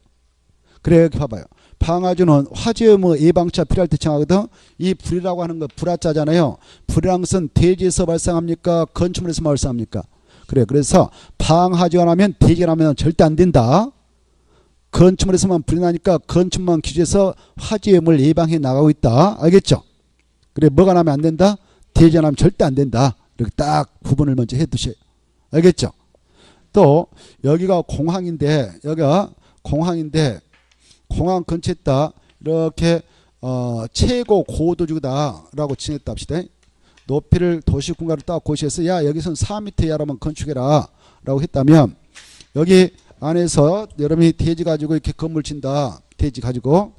그래 여기 봐봐요. 방하주는 화재 예방차 필요할 때 지정하거든. 이 불이라고 하는 거 불화자잖아요. 불이라는 것은 대지에서 발생합니까? 건축물에서 발생합니까? 그래 그래서 방하주가 나면 대지가 나면 절대 안 된다. 건축물에서만 불이 나니까 건축만 규제해서 화재 위험을 예방해 나가고 있다. 알겠죠? 그래 뭐가 나면 안 된다? 대지가 나면 절대 안 된다. 이렇게 딱 구분을 먼저 해 두셔요. 알겠죠? 또 여기가 공항인데 공항 근처에 있다. 이렇게 최고 고도주다라고 지냈다 합시다. 높이를 도시 공간을 딱 고시해서 야 여기선 4m 이하로만 건축해라 라고 했다면 여기 안에서 여러분이 대지 가지고 이렇게 건물 짓다. 대지 가지고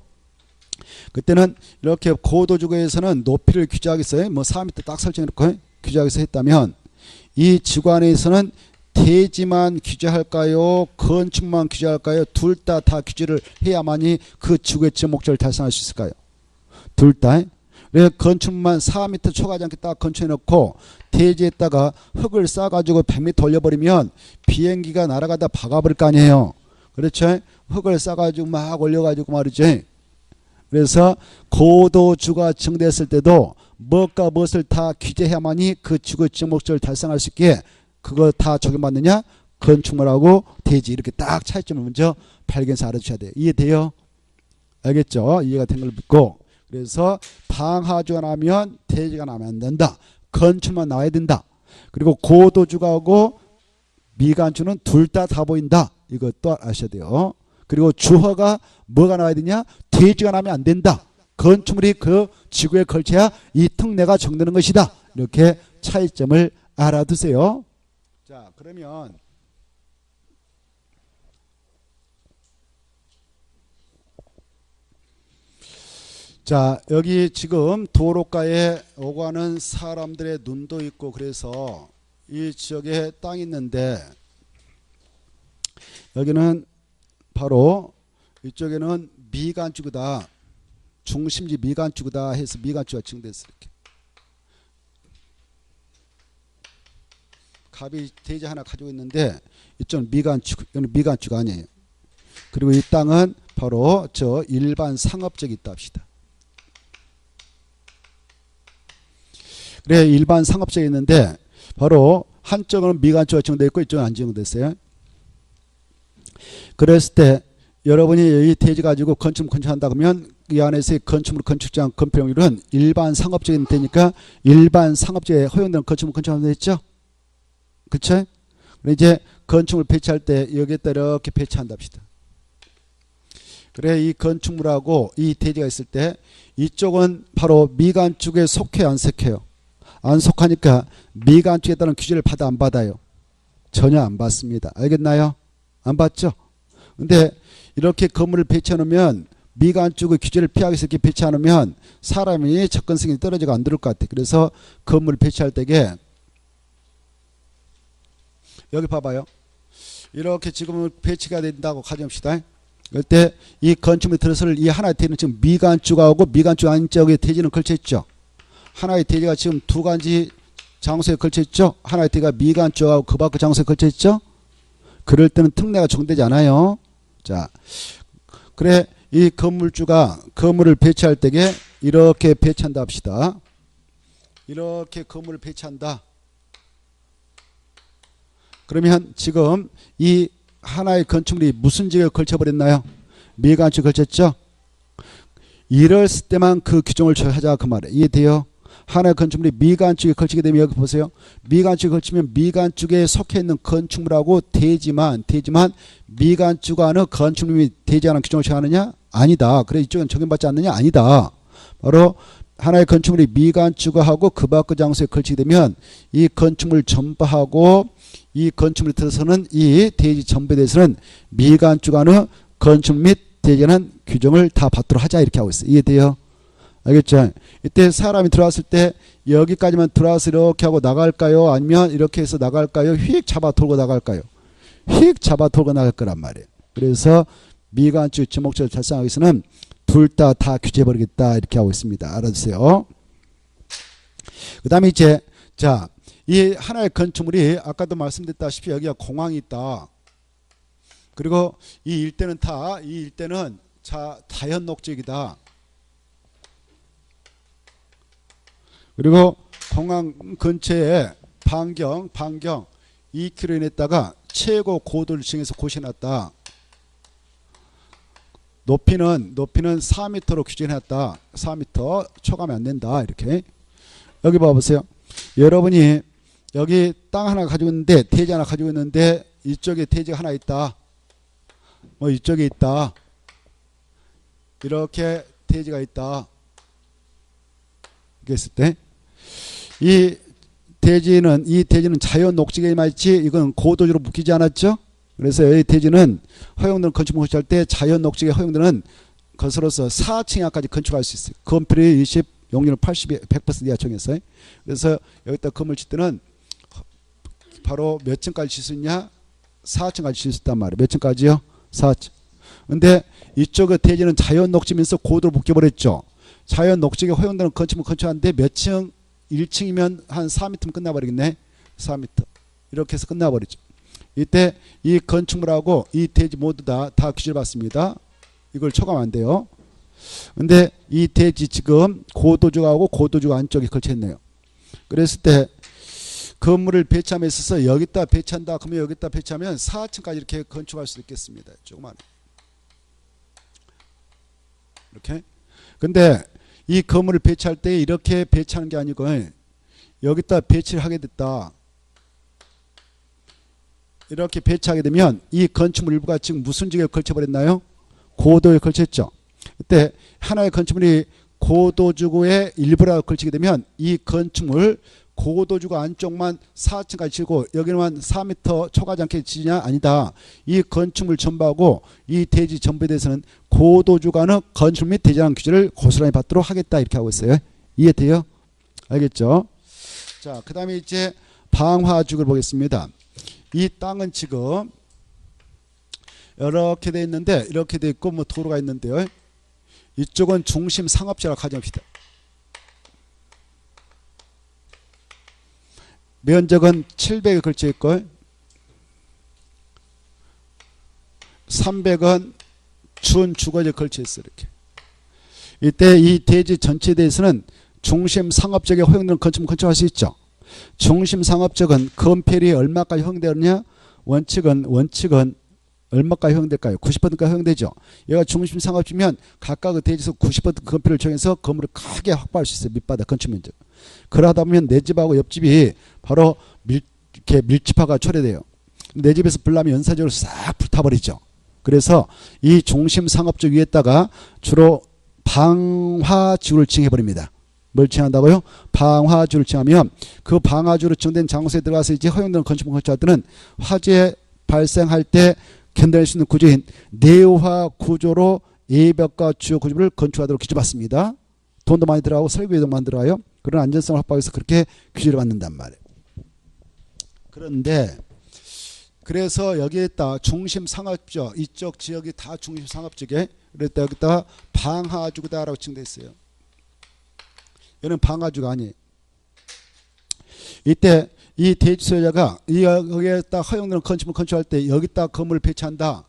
그때는 이렇게 고도주거에서는 높이를 규제하기 위해서 뭐 4m 딱 설정해놓고 규제하기 위해서 했다면 이 지구 안에서는 대지만 규제할까요? 건축만 규제할까요? 둘 다 규제를 해야만이 그 지구의 지정 목적을 달성할 수 있을까요? 둘 다. 왜 건축만 4m 초과하지 않게 딱 건축해놓고 대지에다가 흙을 싸가지고 100m 올려버리면 비행기가 날아가다 박아버릴 거 아니에요. 그렇죠? 흙을 싸가지고 막 올려가지고 말이죠. 그래서 고도주가 지정됐을 때도 무엇과 무엇을 다 규제해야만이 그 지구의 지정 목적을 달성할 수 있게 그거 다 적용받느냐? 건축물하고 대지 이렇게 딱 차이점을 먼저 발견해서 알아주셔야 돼요. 이해돼요? 알겠죠? 이해가 된 걸 믿고 그래서 방하주가 나면 대지가 나면 안 된다. 건축만 나와야 된다. 그리고 고도주가하고 미관주는 둘 다 보인다. 이것도 아셔야 돼요. 그리고 주허가 뭐가 나와야 되냐? 대지가 나면 안 된다. 건축물이 그 지구에 걸쳐야 이 특례가 정되는 것이다. 이렇게 차이점을 알아두세요. 자, 그러면 자, 여기 지금 도로가에 오고 가는 사람들의 눈도 있고 그래서 이 지역에 땅이 있는데 여기는 바로 이쪽에는 미관주구다. 중심지 미관주구다 해서 미관주가 지정됐어요. 이렇게. 갑이 대지 하나 가지고 있는데 이쪽은 미관주가 아니에요. 그리고 이 땅은 바로 저 일반 상업적이 있다 합시다. 그래 일반 상업적이 있는데 바로 한쪽은 미관주가 지정되어 있고 이쪽은 안 지정됐어요. 그랬을 때 여러분이 이 대지 가지고 건축한다 그러면 이 안에서의 건축물 건축장 건폐용률은 일반 상업적인 데니까 일반 상업적에 허용되는 건축물 건축하면 됐죠? 그쵸? 이제 건축물 배치할 때 여기에다 이렇게 배치한답시다. 그래 이 건축물하고 이 대지가 있을 때 이쪽은 바로 미관축에 속해요 안 속해요? 안 속하니까 미관축에 따른 규제를 받아 안 받아요? 전혀 안 받습니다. 알겠나요? 안 받죠? 근데 이렇게 건물을 배치해 놓으면 미관축의 규제를 피하기 위해서 이렇게 배치해 놓으면 사람이 접근성이 떨어지고 안 들을 것 같아. 그래서 건물을 배치할 때에 여기 봐봐요. 이렇게 지금 배치가 된다고 가정합시다. 그럴 때 이 건축물이 들어설 이 하나의 대지는 지금 미관축하고 미관축 아닌 쪽에 대지는 걸쳐 있죠. 하나의 대지가 지금 두 가지 장소에 걸쳐 있죠. 하나의 대지가 미간쪽하고 그 밖의 장소에 걸쳐 있죠. 그럴 때는 특례가 적용되지 않아요. 자, 그래 이 건물주가 건물을 배치할 때에 이렇게 배치한다 합시다. 이렇게 건물을 배치한다. 그러면 지금 이 하나의 건축물이 무슨 지역에 걸쳐버렸나요? 미간쪽에 걸쳤죠. 이랬을 때만 그 규정을 적용하자 그 말이에요. 이해돼요? 하나의 건축물이 미간쪽에 걸치게 되면 여기 보세요. 미간쪽에 걸치면 미간쪽에 속해 있는 건축물하고 대지만 미간쪽 안의 건축물이 대지하는 규정을 적용하느냐? 아니다. 그래 이쪽은 적용받지 않느냐? 아니다. 바로 하나의 건축물이 미간축하고 그 밖의 장소에 걸치게 되면 이 건축물 전부하고 이 건축물에 들어서는 이 대지 전부에 대해서는 미간축 안의 건축물 및 대지하는 규정을 다 받도록 하자 이렇게 하고 있어요. 이해돼요? 알겠죠? 이때 사람이 들어왔을 때 여기까지만 들어와서 이렇게 하고 나갈까요? 아니면 이렇게 해서 나갈까요? 휙 잡아 돌고 나갈까요? 휙 잡아 돌고 나갈 거란 말이에요. 그래서 미간축 지목적을 달성하기 위해서는 둘 다 규제해버리겠다 이렇게 하고 있습니다. 알아두세요. 그 다음에 이제 자, 이 하나의 건축물이 아까도 말씀드렸다시피 여기가 공항이 있다. 그리고 이 일대는 자연 녹지이다. 그리고 공항 근처에 반경 2km 이냈다가 최고 고도를 정해서 고시해놨다. 높이는 4m로 규정해놨다. 4m 초과하면 안 된다. 이렇게. 여기 봐보세요. 여러분이 여기 땅 하나 가지고 있는데 대지 하나 가지고 있는데 이쪽에 대지가 하나 있다. 뭐 이쪽에 있다. 이렇게 대지가 있다. 이렇게 했을 때 이 대지는 자연 녹지에만 있지 이건 고도주로 묶이지 않았죠. 그래서 이 대지는 허용되는 건축물 설치할 때 자연 녹지에 허용되는 것으로서 4층 이하까지 건축할 수 있어요. 건폐율이 20, 용률 80, 100% 이하 정했어요. 그래서 여기다 건물 짓 때는 바로 몇 층까지 질 수 있냐? 4층까지 질 수 있단 말이에요. 몇 층까지요? 4층. 근데 이쪽의 대지는 자연 녹지면서 고도로 묶여버렸죠. 자연 녹지에 허용되는 건축물 건축하는데 몇 층? 1층이면 한 4m면 끝나버리겠네. 4m. 이렇게 해서 끝나버리죠. 이때 이 건축물하고 이 대지 모두 다 규제를 받습니다. 이걸 초과하면 안 돼요. 근데 이 대지 지금 고도주하고 고도주 안쪽에 걸쳐있네요. 그랬을 때 건물을 배치함에 있어서 여기다 배치한다. 그러면 여기다 배치하면 4층까지 이렇게 건축할 수 있겠습니다. 조그만 이렇게. 근데 이 건물을 배치할 때 이렇게 배치하는 게 아니고 여기다 배치를 하게 됐다. 이렇게 배치하게 되면 이 건축물 일부가 지금 무슨 지역에 걸쳐버렸나요? 고도에 걸쳤죠. 그때 하나의 건축물이 고도주구의 일부라고 걸치게 되면 이 건축물 고도주구 안쪽만 4층까지 치고 여기는 4m 초과하지 않게 치냐? 아니다. 이 건축물 전부하고 이 대지 전부에 대해서는 고도주간의 건축물 및 대지하는 규제를 고스란히 받도록 하겠다 이렇게 하고 있어요. 이해돼요? 알겠죠? 자, 그 다음에 이제 방화주구를 보겠습니다. 이 땅은 지금 이렇게 돼 있는데 이렇게 돼 있고 뭐 도로가 있는데요. 이쪽은 중심 상업지라고 가정합시다. 면적은 700에 걸쳐 있고 300은 준주거지에 걸쳐 있어요. 이렇게. 이때 이 대지 전체에 대해서는 중심 상업적에 허용되는 건축물 건축할 수 있죠. 중심 상업적은 건폐율이 얼마까지 허용되느냐? 원칙은 얼마까지 허용될까요? 90%까지 허용되죠. 얘가 중심 상업지면 각각의 대지에서 90% 건폐율을 정해서 건물을 크게 확보할 수 있어요. 밑바닥 건축 면적. 그러다 보면 내 집하고 옆집이 바로 이렇게 밀집화가 초래돼요. 내 집에서 불나면 연사적으로 싹 불타버리죠. 그래서 이 중심 상업적 위에다가 주로 방화주를 칭해버립니다. 뭘 칭한다고요? 방화주를 칭하면 그 방화주로 칭된 장소에 들어가서 이제 허용되는 건축물 건축할 때는 화재 발생할 때 견뎌낼 수 있는 구조인 내화 구조로 예벽과 주요 구조를 건축하도록 규제받습니다. 돈도 많이 들어가고 설비도 많이 들어가요. 그런 안전성을 확보하기 위해서 그렇게 규제를 받는단 말이에요. 그런데 그래서 여기에다 중심 상업적 이쪽 지역이 다 중심 상업적에 그랬다 여기다가 방화주다라고 칭돼 있어요. 얘는 방화주가 아니에요. 이때 이 대지 소유자가 여기에 딱 허용되는 건축물 건축할 때 여기다 건물을 배치한다.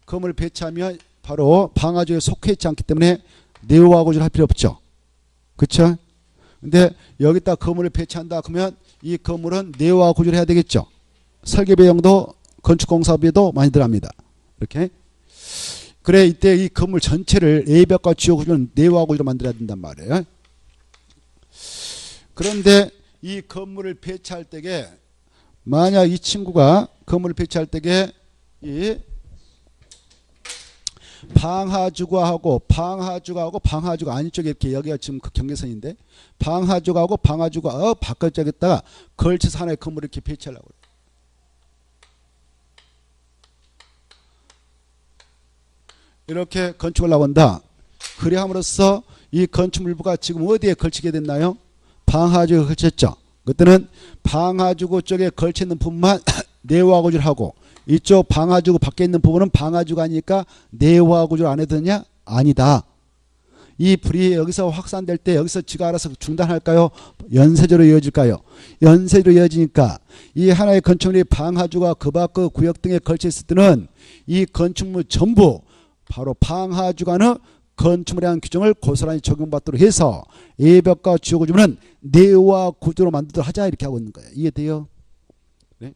건물을 배치하면 바로 방화주에 속해 있지 않기 때문에 내호와 구조를 할 필요 없죠. 그렇죠? 근데 여기다 건물을 배치한다 그러면 이 건물은 내호와 구조를 해야 되겠죠. 설계 비용도 건축공사비도 많이 들어갑니다. 이렇게. 그래 이때 이 건물 전체를 A벽과 주요 구조는 내호와 구조로 만들어야 된단 말이에요. 그런데 이 건물을 배치할 때에 만약 이 친구가 건물을 배치할 때에 이 방하주거하고 방하주거 안쪽에 이렇게 여기가 지금 그 경계선인데 방하주거하고 방하주거 바깥쪽에다가 걸쳐서 하나의 건물을 이렇게 배치하려고 그래요. 이렇게 건축을 나온다. 그래 함으로써 이 건축물부가 지금 어디에 걸치게 됐나요? 방하주거에 걸쳤죠. 그때는 방하주거 쪽에 걸쳐 있는 부분만 내호와 구조를 하고 이쪽 방하주거 밖에 있는 부분은 방하주거 아니니까 내호와 구조를 안 해도 되냐? 아니다. 이 불이 여기서 확산될 때 여기서 지가 알아서 중단할까요? 연쇄적으로 이어질까요? 연쇄적으로 이어지니까 이 하나의 건축물이 방하주거와 그 밖의 구역 등에 걸쳐 있을 때는 이 건축물 전부 바로 방하주거는 건축물에 대한 규정을 고스란히 적용받도록 해서 A벽과 주요 구조물은 내호와 구조로 만들도록 하자 이렇게 하고 있는 거예요. 이해돼요? 네?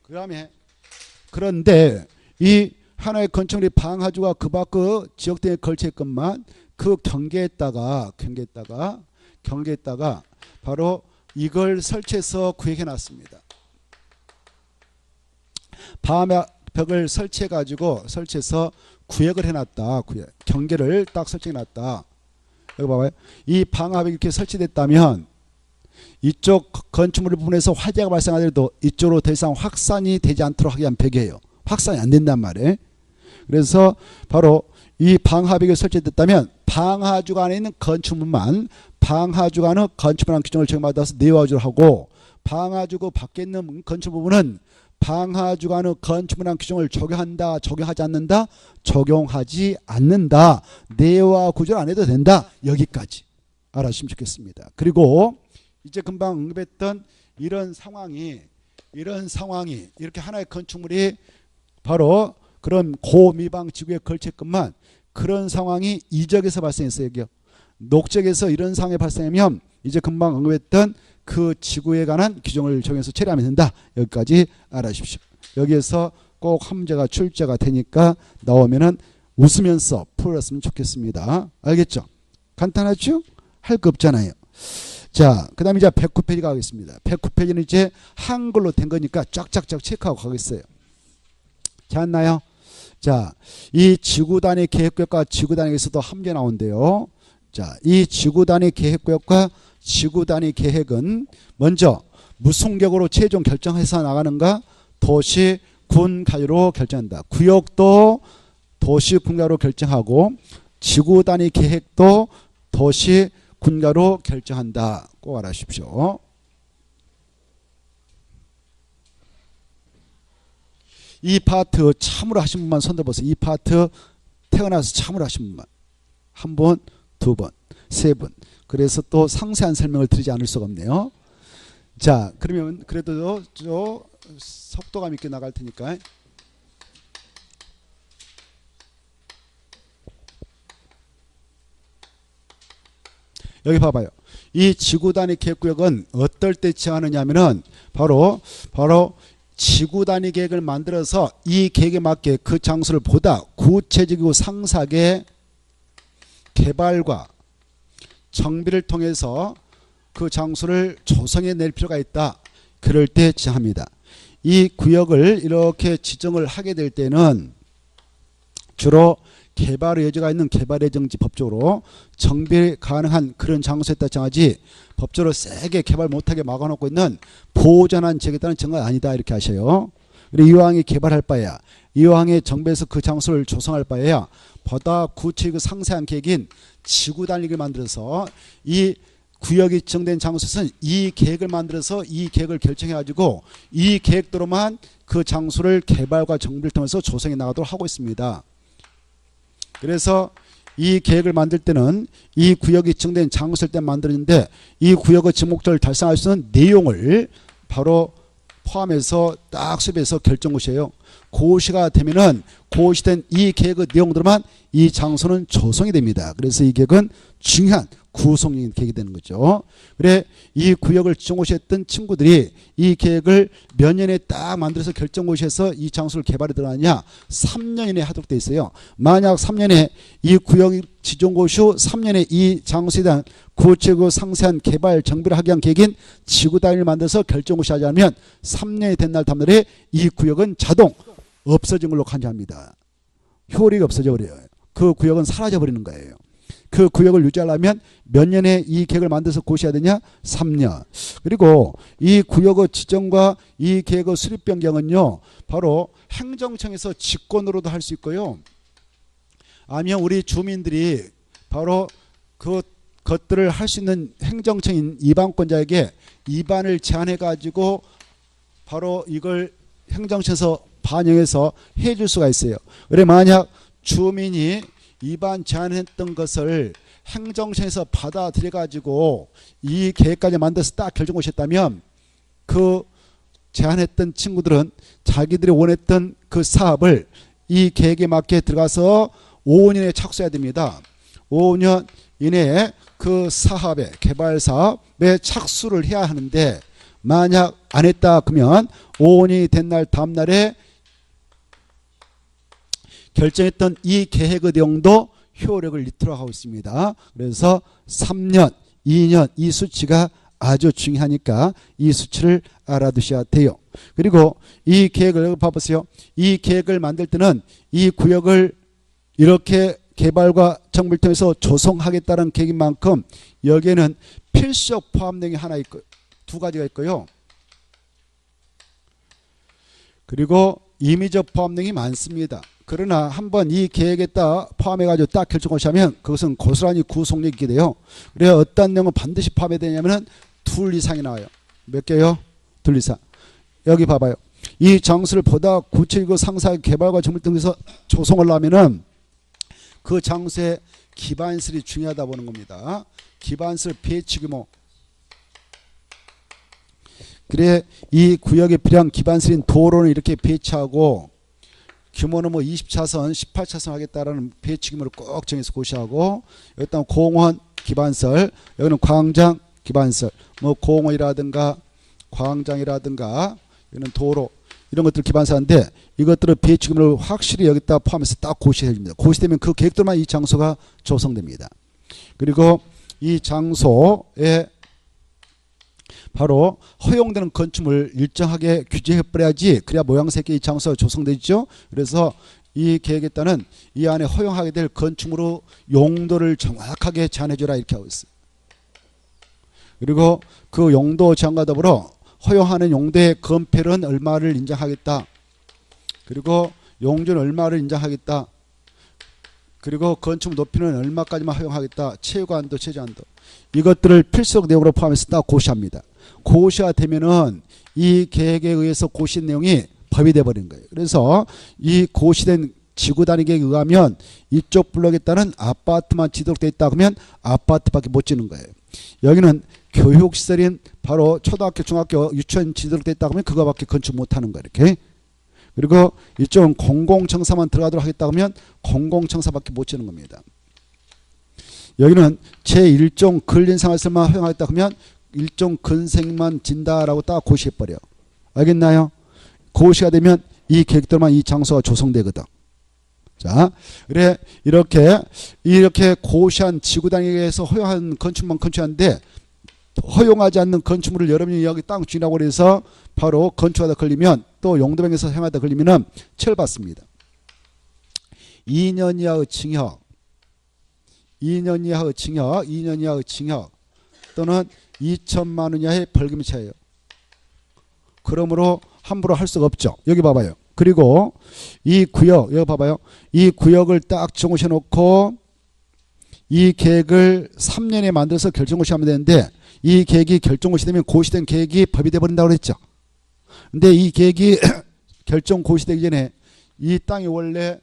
그 다음에 그런데 이 하나의 건축물이 방하주거와 그 밖의 지역 등에 걸쳐 있건만 그 경계에다가 바로 이걸 설치해서 구획해 놨습니다. 벽을 설치해서 구역을 해놨다. 구역. 경계를 딱 설치해놨다. 여기 봐봐요. 이 방화벽이 이렇게 설치됐다면 이쪽 건축물 부분에서 화재가 발생하더라도 이쪽으로 더 이상 확산이 되지 않도록 하기 위한 벽이에요. 확산이 안 된단 말이에요. 그래서 바로 이 방화벽이 설치됐다면 방하주거 안에 있는 건축물만 방하주거는 건축물한 규정을 적용받아서 내호와 구조를 하고 방하주거 밖에 있는 건축물 부분은 방하주거는 건축물한 규정을 적용한다, 적용하지 않는다, 적용하지 않는다. 내호와 구조를 안 해도 된다. 여기까지 알아주시면 좋겠습니다. 그리고 이제 금방 언급했던 이런 상황이 이렇게 하나의 건축물이 바로 그런 고미방 지구에 걸쳤건만 그런 상황이 이적에서 발생했어요. 여기요. 녹적에서 이런 상황이 발생하면 이제 금방 언급했던 그 지구에 관한 규정을 정해서 처리하면 된다. 여기까지 알아주십시오. 여기에서 꼭 한 문제가 출제가 되니까 나오면은 웃으면서 풀었으면 좋겠습니다. 알겠죠? 간단하죠? 할 거 없잖아요. 자, 그 다음에 이제 109페이지 가겠습니다. 109페이지는 이제 한글로 된 거니까 쫙쫙쫙 체크하고 가겠어요. 잤나요? 자, 이 지구 단위 계획구역과 지구 단위에서도 함께 나온대요. 자, 이 지구 단위 계획구역과 지구 단위 계획은 먼저 무슨 격으로 최종 결정해서 나가는가? 도시, 군, 가유로 결정한다. 구역도 도시, 군가로 결정하고 지구 단위 계획도 도시, 군가로 결정한다. 꼭 알아주십시오. 이 파트 참으로 하신 분만 손 들어보세요. 이 파트 태어나서 참으로 하신 분만. 한 번, 두 번, 세 번. 그래서 또 상세한 설명을 드리지 않을 수가 없네요. 자, 그러면 그래도 저 속도감 있게 나갈 테니까. 여기 봐봐요. 이 지구 단위 계획구역은 어떨 때 지정하느냐 하면은 바로 지구 단위 계획을 만들어서 이 계획에 맞게 그 장소를 보다 구체적이고 상세하게 개발과 정비를 통해서 그 장소를 조성해 낼 필요가 있다. 그럴 때 지정합니다. 이 구역을 이렇게 지정을 하게 될 때는 주로 개발의 여지가 있는 개발예정지 법적으로 정비 가능한 그런 장소에 따라 정하지 법적으로 세게 개발 못하게 막아놓고 있는 보전한 지역에 따른 정은 아니다. 이렇게 하셔요. 그리고 이왕에 개발할 바에야 이왕에 정비해서 그 장소를 조성할 바에야 보다 구체적이고 상세한 계획인 지구 단위를 만들어서 이 구역이 지정된 장소에서는 이 계획을 만들어서 이 계획을 결정해 가지고 이 계획대로만 그 장소를 개발과 정비를 통해서 조성해 나가도록 하고 있습니다. 그래서 이 계획을 만들 때는 이 구역이 지정된 장소일 때 만들었는데 이 구역의 지목적을 달성할 수 있는 내용을 바로 포함해서 딱 수립해서 결정고시예요. 고시가 되면은 고시된 이 계획의 내용들만 이 장소는 조성이 됩니다. 그래서 이 계획은 중요한 구성적인 계획이 되는 거죠. 그래 이 구역을 지정고시했던 친구들이 이 계획을 몇 년에 딱 만들어서 결정고시해서 이 장소를 개발에 들어가느냐 3년 이내에 하도록 되어 있어요. 만약 3년에 이 구역 지정고시 후 3년에 이 장소에 대한 구체적이고 상세한 개발 정비를 하기 위한 계획인 지구단위를 만들어서 결정고시하지 않으면 3년이 된 날 다음날에 이 구역은 자동 없어진 걸로 간주합니다. 효력이 없어져 버려요. 그 구역은 사라져 버리는 거예요. 그 구역을 유지하려면 몇 년에 이 계획을 만들어서 고시해야 되냐? 3년. 그리고 이 구역의 지정과 이 계획의 수립 변경은요. 바로 행정청에서 직권으로도 할 수 있고요. 아니면 우리 주민들이 바로 그 것들을 할 수 있는 행정청인 이반권자에게 이반을 제한해 가지고 바로 이걸 행정청에서 반영해서 해줄 수가 있어요. 그래 만약 주민이 이반 제안했던 것을 행정청에서 받아들여 가지고 이 계획까지 만들어서 딱 결정고시했다면 그 제안했던 친구들은 자기들이 원했던 그 사업을 이 계획에 맞게 들어가서 5년 이내에 착수해야 됩니다. 5년 이내에 그 사업에 개발 사업에 착수를 해야 하는데 만약 안 했다 그러면 5년이 된 날 다음 날에 결정했던 이 계획의 내용도 효력을 잃도록 하고 있습니다. 그래서 3년, 2년 이 수치가 아주 중요하니까 이 수치를 알아두셔야 돼요. 그리고 이 계획을 봐보세요. 이 계획을 만들 때는 이 구역을 이렇게 개발과 정비를 통해서 조성하겠다는 계획인 만큼 여기에는 필수적 포함 내용이 하나 있고 두 가지가 있고요. 그리고 임의적 포함 내용이 많습니다. 그러나 한번 이 계획에 딱 포함해가지고 딱 결정고시하면 그것은 고스란히 구속력이 있게 돼요. 그래야 어떤 내용은 반드시 포함해야 되냐면은 둘 이상이 나와요. 몇 개요? 둘 이상. 여기 봐봐요. 이 장소를 보다 구체적이고 상세하게 개발과 정비를 통해서 조성을 하면은 그 장소의 기반시설이 중요하다 보는 겁니다. 기반시설 배치 규모. 그래 이 구역에 필요한 기반시설인 도로는 이렇게 배치하고 규모는 뭐 20차선, 18차선 하겠다라는 배치 규모를 꼭 정해서 고시하고 여기다 공원 기반시설, 여기는 광장 기반시설, 뭐 공원이라든가 광장이라든가 여기는 도로 이런 것들 기반시설인데 이것들을 배치 규모를 확실히 여기다 포함해서 딱 고시해야 됩니다. 고시되면 그 계획대로만 이 장소가 조성됩니다. 그리고 이 장소에 바로 허용되는 건축물을 일정하게 규제해버려야지 그래야 모양새끼 이 장소가 조성되죠. 그래서 이 계획에 따른 이 안에 허용하게 될 건축물의 용도를 정확하게 제한해줘라 이렇게 하고 있어요. 그리고 그 용도 제한과 더불어 허용하는 용도의 건폐율은 얼마를 인정하겠다. 그리고 용도는 얼마를 인정하겠다. 그리고 건축물 높이는 얼마까지만 허용하겠다. 체육안도 체제안도. 이것들을 필수적 내용으로 포함해서 딱 고시합니다. 고시가 되면은 이 계획에 의해서 고시 내용이 법이 돼버린 거예요. 그래서 이 고시된 지구단위 계획에 의하면 이쪽 블록에 따른 아파트만 지도록되어 있다 그러면 아파트밖에 못 지는 거예요. 여기는 교육시설인 바로 초등학교, 중학교, 유치원 지도록되어 있다 그러면 그거밖에 건축 못하는 거예요. 이렇게. 그리고 이쪽은 공공청사만 들어가도록 하겠다 그러면 공공청사밖에 못 지는 겁니다. 여기는 제1종 근린생활시설만 허용하겠다 그러면 1종 근생만 진다라고 딱 고시해버려. 알겠나요? 고시가 되면 이 계획대로만 이 장소가 조성되거든. 자, 그래 이렇게 고시한 지구단위에서 허용한 건축물만 건축하는데 허용하지 않는 건축물을 여러분이 여기 땅 주인하고 해서 바로 건축하다 걸리면 또 용도변경에서 사용하다 걸리면은 처벌받습니다. 2년 이하의 징역, 2년 이하의 징역, 2년 이하의 징역 또는 2천만 원 이하의 벌금이 차요. 그러므로 함부로 할 수가 없죠. 여기 봐봐요. 그리고 이 구역 여기 봐봐요. 이 구역을 딱 정고시해 놓고 이 계획을 3년에 만들어서 결정고시하면 되는데 이 계획이 결정고시되면 고시된 계획이 법이 돼버린다고 그랬죠. 근데 이 계획이 결정고시되기 전에 이 땅이 원래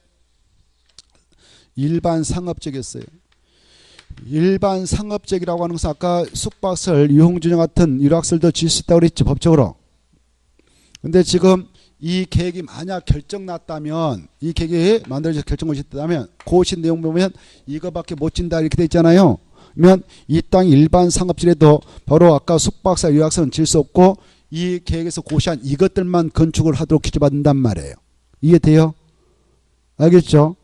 일반 상업적이었어요. 일반 상업적이라고 하는 것은 아까 숙박설, 유흥주점 같은 유락설도 지을 수 있다고 그랬죠. 법적으로. 근데 지금 이 계획이 만약 결정 났다면, 이 계획이 만들어져서 결정이 됐다면 고시 내용 보면 이거밖에 못 진다 이렇게 돼 있잖아요. 그러면 이 땅이 일반 상업지라도 바로 아까 숙박설, 유락설은 지을 수 없고 이 계획에서 고시한 이것들만 건축을 하도록 규제받는단 말이에요. 이해돼요? 알겠죠?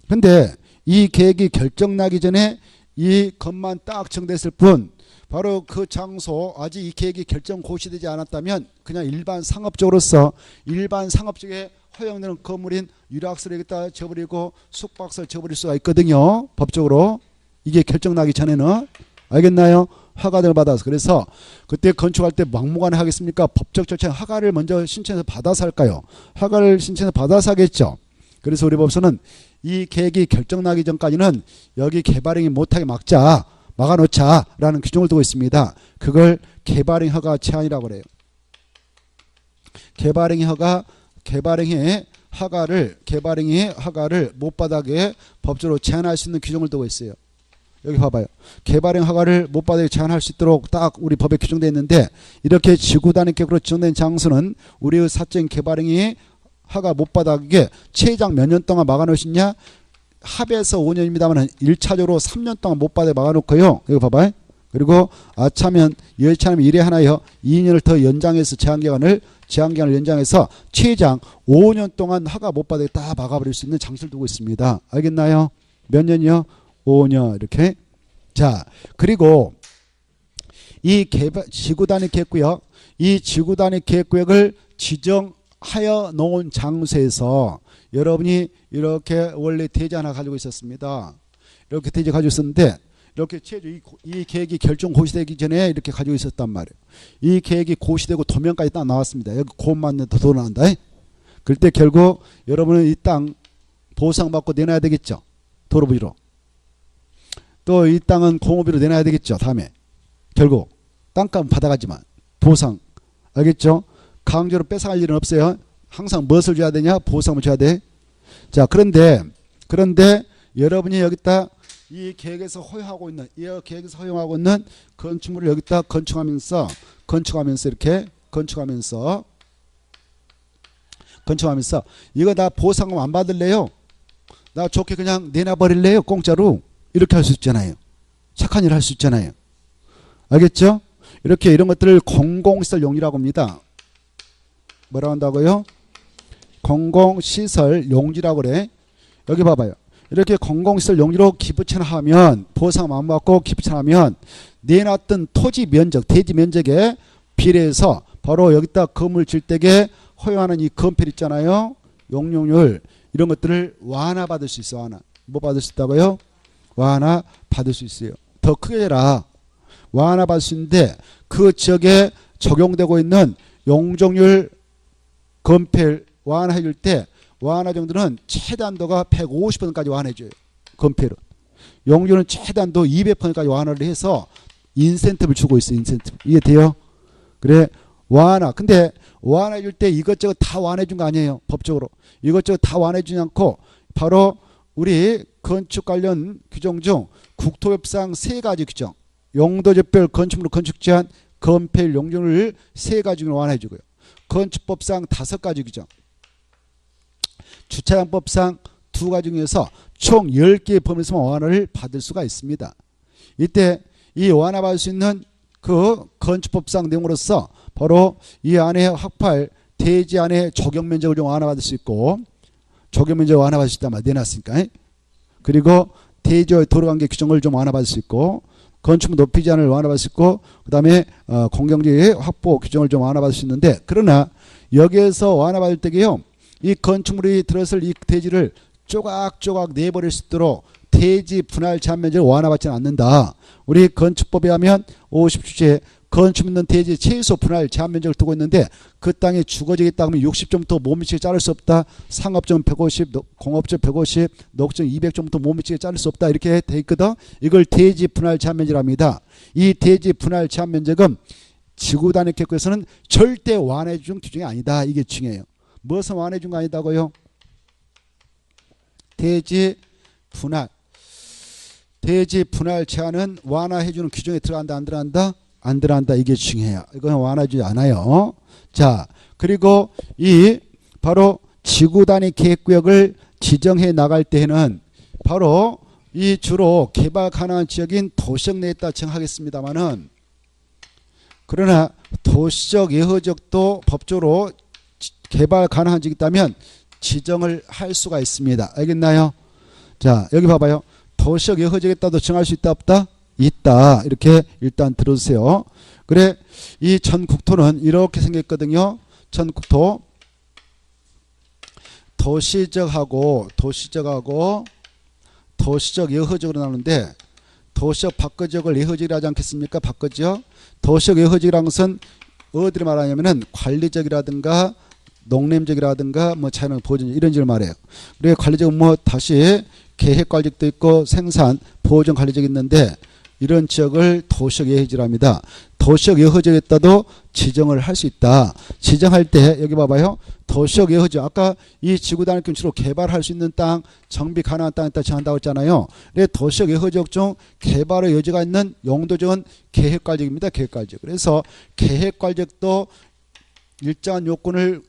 근데 이 계획이 결정나기 전에 이 것만 딱 정됐을 뿐 바로 그 장소 아직 이 계획이 결정 고시되지 않았다면 그냥 일반 상업적으로서 일반 상업적에 허용되는 건물인 유락설을 여기다 지어버리고 숙박설 지어버릴 수가 있거든요. 법적으로. 이게 결정나기 전에는. 알겠나요? 허가를 받아서. 그래서 그때 건축할 때 막무가내 하겠습니까? 법적 절차에 허가를 먼저 신청해서 받아서 할까요? 허가를 신청해서 받아서 하겠죠. 그래서 우리 법서는 이 계획이 결정나기 전까지는 여기 개발행위 못하게 막아놓자라는 규정을 두고 있습니다. 그걸 개발행위 허가 제한이라고 그래요. 개발행위 허가를 못 받게 법적으로 제한할 수 있는 규정을 두고 있어요. 여기 봐봐요. 개발행 허가를 못 받게 제한할 수 있도록 딱 우리 법에 규정되어 있는데 이렇게 지구단위 계획으로 지정된 장소는 우리의 사적인 개발행위 허가 못 받게 최장 몇 년 동안 막아놓으시냐? 합해서 5년입니다만 1차적으로 3년 동안 못 받아 막아놓고요. 여기 봐봐요. 그리고 아차면 여차하면 1회 하나요. 2년을 더 연장해서 제한기간을 연장해서 최장 5년 동안 허가 못 받게 다 막아버릴 수 있는 장소를 두고 있습니다. 알겠나요? 몇 년이요? 5년 이렇게. 자, 그리고 이 지구단위 계획구역, 이 지구단위 계획구역을 지정하여 놓은 장소에서 여러분이 이렇게 원래 대지 하나 가지고 있었습니다. 이렇게 대지 가지고 있었는데 이렇게 이 계획이 결정 고시되기 전에 이렇게 가지고 있었단 말이에요. 이 계획이 고시되고 도면까지 딱 나왔습니다. 여기 고만 더 나온다. 그럴 때 결국 여러분은 이 땅 보상받고 내놔야 되겠죠. 도로부지로. 또 이 땅은 공업비로 내놔야 되겠죠. 다음에 결국 땅값은 받아가지만 보상. 알겠죠? 강제로 뺏어갈 일은 없어요. 항상 무엇을 줘야 되냐? 보상을 줘야 돼. 자, 그런데 여러분이 여기다 이 계획에서 허용하고 있는 건축물을 여기다 건축하면서 이렇게 건축하면서 이거 다 보상금 안 받을래요? 나 좋게 그냥 내놔버릴래요? 공짜로? 이렇게 할 수 있잖아요. 착한 일 할 수 있잖아요. 알겠죠? 이렇게 이런 것들을 공공시설 용지라고 합니다. 뭐라고 한다고요? 공공시설 용지라고 그래. 여기 봐봐요. 이렇게 공공시설 용지로 기부천하면 보상 안 받고 기부천하면 내놨던 토지 면적, 대지 면적에 비례해서 바로 여기다 건물 질 때에 허용하는 이 건폐율 있잖아요. 용적률 이런 것들을 완화받을 수 있어. 완화. 뭐 받을 수 있다고요? 완화 받을 수 있어요. 더 크게 해라. 완화 받을 수 있는데 그 지역에 적용되고 있는 용적률 건폐율 완화해 줄 때 완화 정도는 최단도가 150%까지 완화해 줘요. 건폐율은. 용적률은 최단도 200%까지 완화를 해서 인센티브를 주고 있어요. 인센티브. 이해돼요? 그래. 완화. 근데 완화해 줄 때 이것저것 다 완화해 준 거 아니에요. 법적으로. 이것저것 다 완화해 주지 않고 바로 우리 건축 관련 규정 중 국토협상 3가지 규정. 용도적별 건축물로 건축 제한, 건폐율, 용적률을 3가지로 완화해 주고요. 건축법상 5가지 규정. 주차장법상 2가지 중에서 총 10개의 범위에서만 완화를 받을 수가 있습니다. 이때 이 완화 받을 수 있는 그 건축법상 내용으로서 바로 이 안에 확발 대지 안에 적용 면적을 좀 완화 받을 수 있고 적용 면적을 완화 받을 수 있다면 내놨으니까. 그리고 대지와의 도로관계 규정을 좀 완화 받을 수 있고 건축물 높이 제한을 완화 받을 수 있고 그다음에 공경지의 확보 규정을 좀 완화 받을 수 있는데 그러나 여기에서 완화 받을 때게요. 이 건축물이 들어설 이 대지를 조각조각 내버릴 수 있도록 대지 분할 제한 면적을 완화받지는 않는다. 우리 건축법에 하면 50주제 건축 있는 대지 최소 분할 제한 면적을 두고 있는데 그 땅에 주거지겠다 하면 60점부터 못 미치게 자를 수 없다. 상업점 150, 공업점 150, 녹점 200점부터 못 미치게 자를 수 없다. 이렇게 돼 있거든. 이걸 대지 분할 제한 면적이랍니다. 이 대지 분할 제한 면적은 지구단위 계획에서는 절대 완화해 준 규정이 아니다. 이게 중요해요. 무엇을 완화해 준 거 아니다고요? 대지 분할. 대지 분할 제한은 완화해주는 규정에 들어간다 안 들어간다? 안 들어간다. 이게 중요해요. 이건 완화해주지 않아요. 자, 그리고 이 바로 지구 단위 계획구역을 지정해 나갈 때에는 바로 이 주로 개발 가능한 지역인 도시적 내에 따라 정하겠습니다만은, 그러나 도시적 예허지역도 법적으로 개발 가능한 지역이 있다면 지정을 할 수가 있습니다. 알겠나요? 자, 여기 봐봐요. 도시적 예허지역에 따라도 정할 수 있다 없다? 있다. 이렇게 일단 들어주세요. 그래, 이 전국토는 이렇게 생겼거든요. 전국토 도시적하고 도시적 예허지역으로 나누는데, 도시적 박거지역을 예허지역이라 하지 않겠습니까? 박거지역. 도시적 예허지역이라는 것은 어디를 말하냐면은 관리적이라든가 농림적이라든가 뭐 자연 보존 이런 지역을 말해요. 그래, 관리적은 뭐 다시 계획 관리적도 있고 생산 보존 관리적이 있는데, 이런 지역을 도시적 예허지역이라 합니다. 도시적 예허지역에 따도 지정을 할 수 있다. 지정할 때 여기 봐봐요. 도시적 예허지역, 아까 이 지구 단위 주로 개발할 수 있는 땅, 정비 가능한 땅에 따라 정한다고 했잖아요. 도시적 예허지역 중 개발의 여지가 있는 용도지역은 계획관리적입니다. 계획관리적. 그래서 계획관리적도 일정한 요건을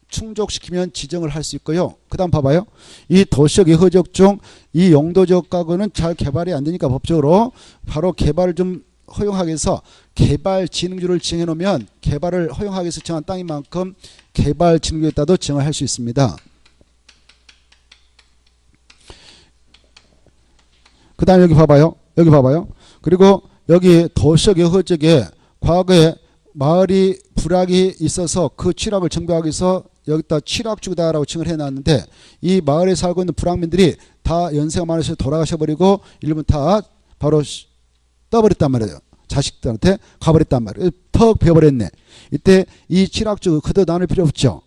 충족시키면 지정을 할 수 있고요. 그 다음 봐봐요. 이 도시적 예허지역 중 이 용도지역하고는 잘 개발이 안 되니까 법적으로 바로 개발을 좀 허용하기 위해서 개발진흥주를 지정해 놓으면 개발을 허용하기 위해서 정한 땅인 만큼 개발진흥주에 따라도 지정을 할 수 있습니다. 그 다음에 여기 봐봐요. 그리고 여기 도시적 예허지역에 과거에 마을이 불악이 있어서 그 취락을 정비하기 위해서 여기다 취락주다라고 칭을 해놨는데, 이 마을에 살고 있는 불악민들이 다 연세가 많으셔서 돌아가셔버리고 일본 다 바로 떠버렸단 말이에요. 자식들한테 가버렸단 말이에요. 턱 베어버렸네. 이때 이 취락주 그대로 나눌 필요 없죠.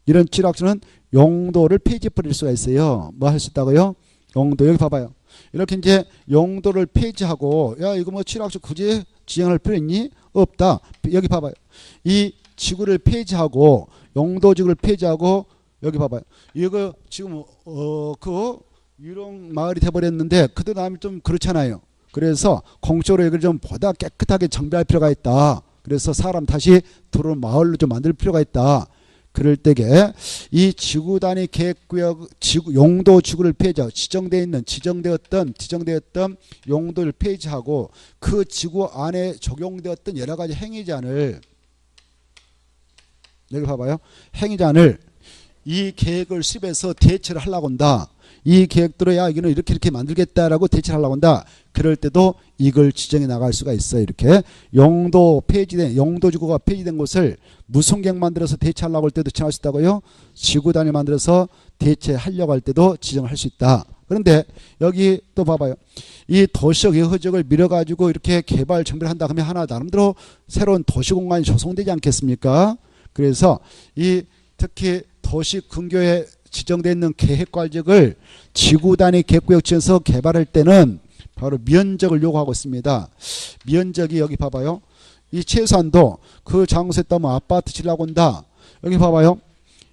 이런 취락주는 용도를 폐지해버릴 수가 있어요. 뭐 할 수 있다고요? 용도. 여기 봐봐요. 이렇게 이제 용도를 폐지하고, 야 이거 뭐 취락주 굳이 지정할 필요 있니? 없다. 여기 봐봐요. 이 지구를 폐지하고 용도지구를 폐지하고, 여기 봐봐요. 이거 지금 그 유령 마을이 돼버렸는데 그대로 나면 좀 그렇잖아요. 그래서 공적으로 여기를 좀 보다 깨끗하게 정비할 필요가 있다. 그래서 사람 다시 들어오는 마을로 좀 만들 필요가 있다. 그럴 때에 이 지구 단위 계획구역 용도 지구를 폐지하고 지정되었던 용도를 폐지하고 그 지구 안에 적용되었던 여러 가지 행위자를, 여기 봐봐요. 행위자를 이 계획을 수립해서 대체를 하려고 한다. 이 계획대로 야 이거는 이렇게 만들겠다라고 대체를 하려고 한다. 그럴 때도 이걸 지정해 나갈 수가 있어요. 이렇게 용도지구가 폐지된 곳을 무슨 계획 만들어서 대체하려고 할 때도 지정할 수 있다고요. 지구 단위 만들어서 대체하려고 할 때도 지정할 수 있다. 그런데 여기 또 봐봐요. 이 도시적 예허지역을 밀어가지고 이렇게 개발 정비를 한다 그러면 하나 나름대로 새로운 도시공간이 조성되지 않겠습니까? 그래서 이 특히 도시 근교에 지정되어 있는 계획관리지역을 지구 단위 계획구역 지어서 개발할 때는 바로 면적을 요구하고 있습니다. 면적이 여기 봐봐요. 이 최소한도 그 장소에 따면 아파트 지으려고 한다. 여기 봐봐요.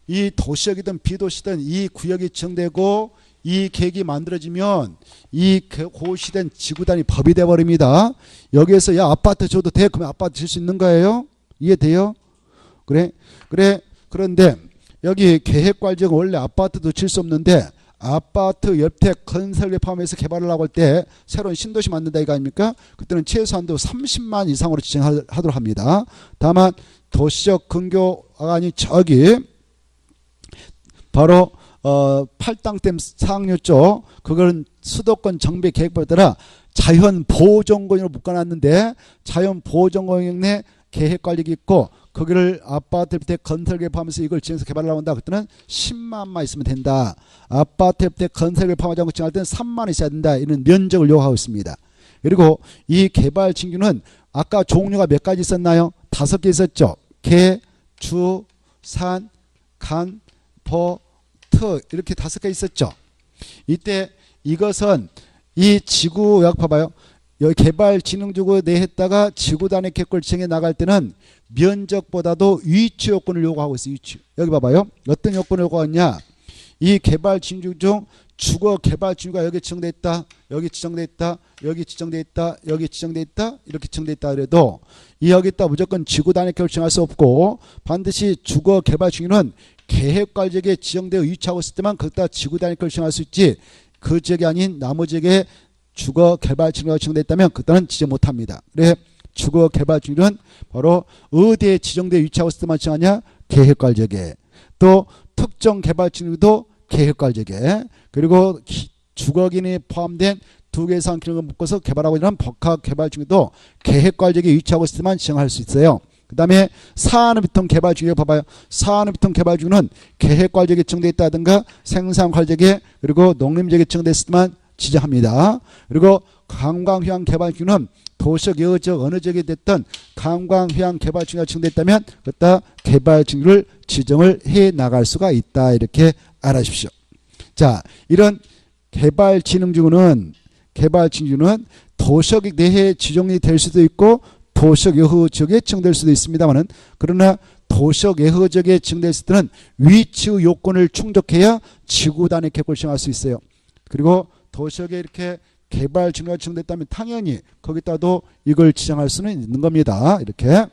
이 도시역이든 비도시든 이 구역이 지정되고 이 계획이 만들어지면 이 고시된 지구 단위 법이 돼버립니다. 여기에서 야 아파트 줘도 돼? 그러면 아파트 질 수 있는 거예요? 이해돼요? 그래? 그런데 여기 계획관리지역은 원래 아파트도 질 수 없는데 아파트 옆택 건설에 포함해서 개발을 하고 할 때 새로운 신도시 만든다 이거 아닙니까? 그때는 최소한도 30만 이상으로 지정하도록 합니다. 다만 도시적 근교가 아닌 저기 바로 팔당댐 상류 쪽 그건 수도권 정비 계획법에 따라 자연보존구역으로 묶어놨는데 자연보존구역 내 계획관리가 있고 거기를 아파트 옆에 건설계 포함해서 이걸 지정해서 개발하려고 한다. 그때는 10만만 있으면 된다. 아파트 옆에 건설계 포함하지 않고 지정할 때는 3만 있어야 된다. 이런 면적을 요구하고 있습니다. 그리고 이 개발 징규는 아까 종류가 몇 가지 있었나요? 5개 있었죠. 개, 주, 산, 간, 보, 트 이렇게 5개 있었죠. 이때 이것은 이 지구역 봐봐요. 여기 개발진흥지구 내에 했다가 지구 단위 계획을 지정해 나갈 때는 면적보다도 위치 요건을 요구하고 있어요. 위치. 여기 봐봐요. 어떤 요건을 요구하냐. 이 개발 진주 중 주거 개발 진주가 여기 지정돼 있다, 여기 지정돼 있다, 여기 지정돼 있다, 여기 지정돼 있다, 이렇게 지정돼 있다 그래도 이 여기다 무조건 지구 단위 계획을 지정할 수 없고 반드시 주거 개발 진주는 계획관리지역에 지정되어 위치하고 있을 때만 거기다 지구 단위 계획을 지정할 수 있지 그 지역이 아닌 나머지 지역에 주거 개발 진주가 지정돼 있다면 그때는 지정 못합니다. 그래 주거 개발 진주는 바로 어디에 지정되어 위치하고 있을 때만 지정하냐? 계획관리지역에. 또 특정 개발 진주도 계획관리지역에. 그리고 주거기능이 포함된 두 개 이상 기능을 묶어서 개발하고 있는 복합 개발 진주도 계획관리지역에 위치하고 있을 때만 지정할 수 있어요. 그 다음에 산업유통 개발 진주 봐봐요. 산업유통 개발 진주는 계획관리지역에 지정되어 있다든가 생산관리지역에 그리고 농림지역에 지정되어 있을 때만 지정합니다. 그리고 관광휴양 개발 진주는 도시적 여지역 어느 지역에 됐던 관광휴양 개발 진주가 지정됐다면 그때 개발 진주를 지정을 해 나갈 수가 있다. 이렇게 알아주십시오. 자, 이런 개발 진흥지구는 도시역 내에 지정이 될 수도 있고 도시역 여후 지역에 지정될 수도 있습니다만은 그러나 도시역 예후 지역에 지정됐을 때는 위치의 요건을 충족해야 지구 단위 계획을 지정할 수 있어요. 그리고 도시역에 이렇게 개발 진흥지구가 지정됐다면 당연히 거기다도 이걸 지정할 수는 있는 겁니다. 이렇게.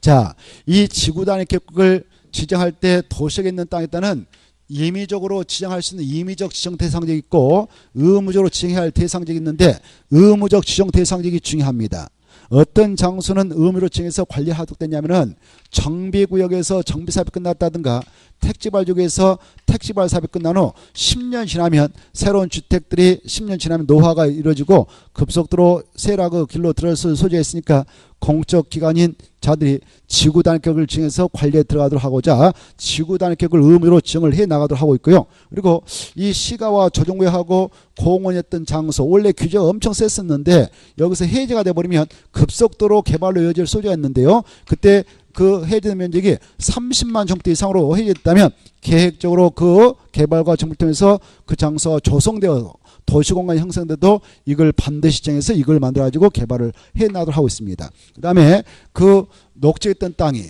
자, 이 지구 단위 계획을 지정할 때 도시역에 있는 땅에다는 임의적으로 지정할 수 있는 임의적 지정 대상지역이 있고 의무적으로 지정해야 할 대상지역이 있는데 의무적 지정 대상지역이 중요합니다. 어떤 장소는 의무로 지정해서 관리하도록 됐냐면은 정비구역에서 정비사업이 끝났다든가 택지발지구에서 택지발 사업이 끝난 후 10년 지나면 새로운 주택들이 10년 지나면 노화가 이루어지고 급속도로 세라그 길로 들어설 소지가 있으니까 공적 기관인 자들이 지구 단위 계획을 지정해서 관리에 들어가도록 하고자 지구 단위 계획을 의무로 지정을 해 나가도록 하고 있고요. 그리고 이 시가와 조정구역하고 공원이었던 장소 원래 규제가 엄청 셌었는데 여기서 해제가 돼버리면 급속도로 개발로 이어질 소지가 있는데요. 그때 그 해제된 면적이 30만 정도 이상으로 해제됐다면 계획적으로 그 개발과 정비를 통해서 그 장소가 조성되어 도시공간이 형성돼도 이걸 반드시 정해서 이걸 만들어가지고 개발을 해나도록 하고 있습니다. 그 다음에 그 녹지했던 땅이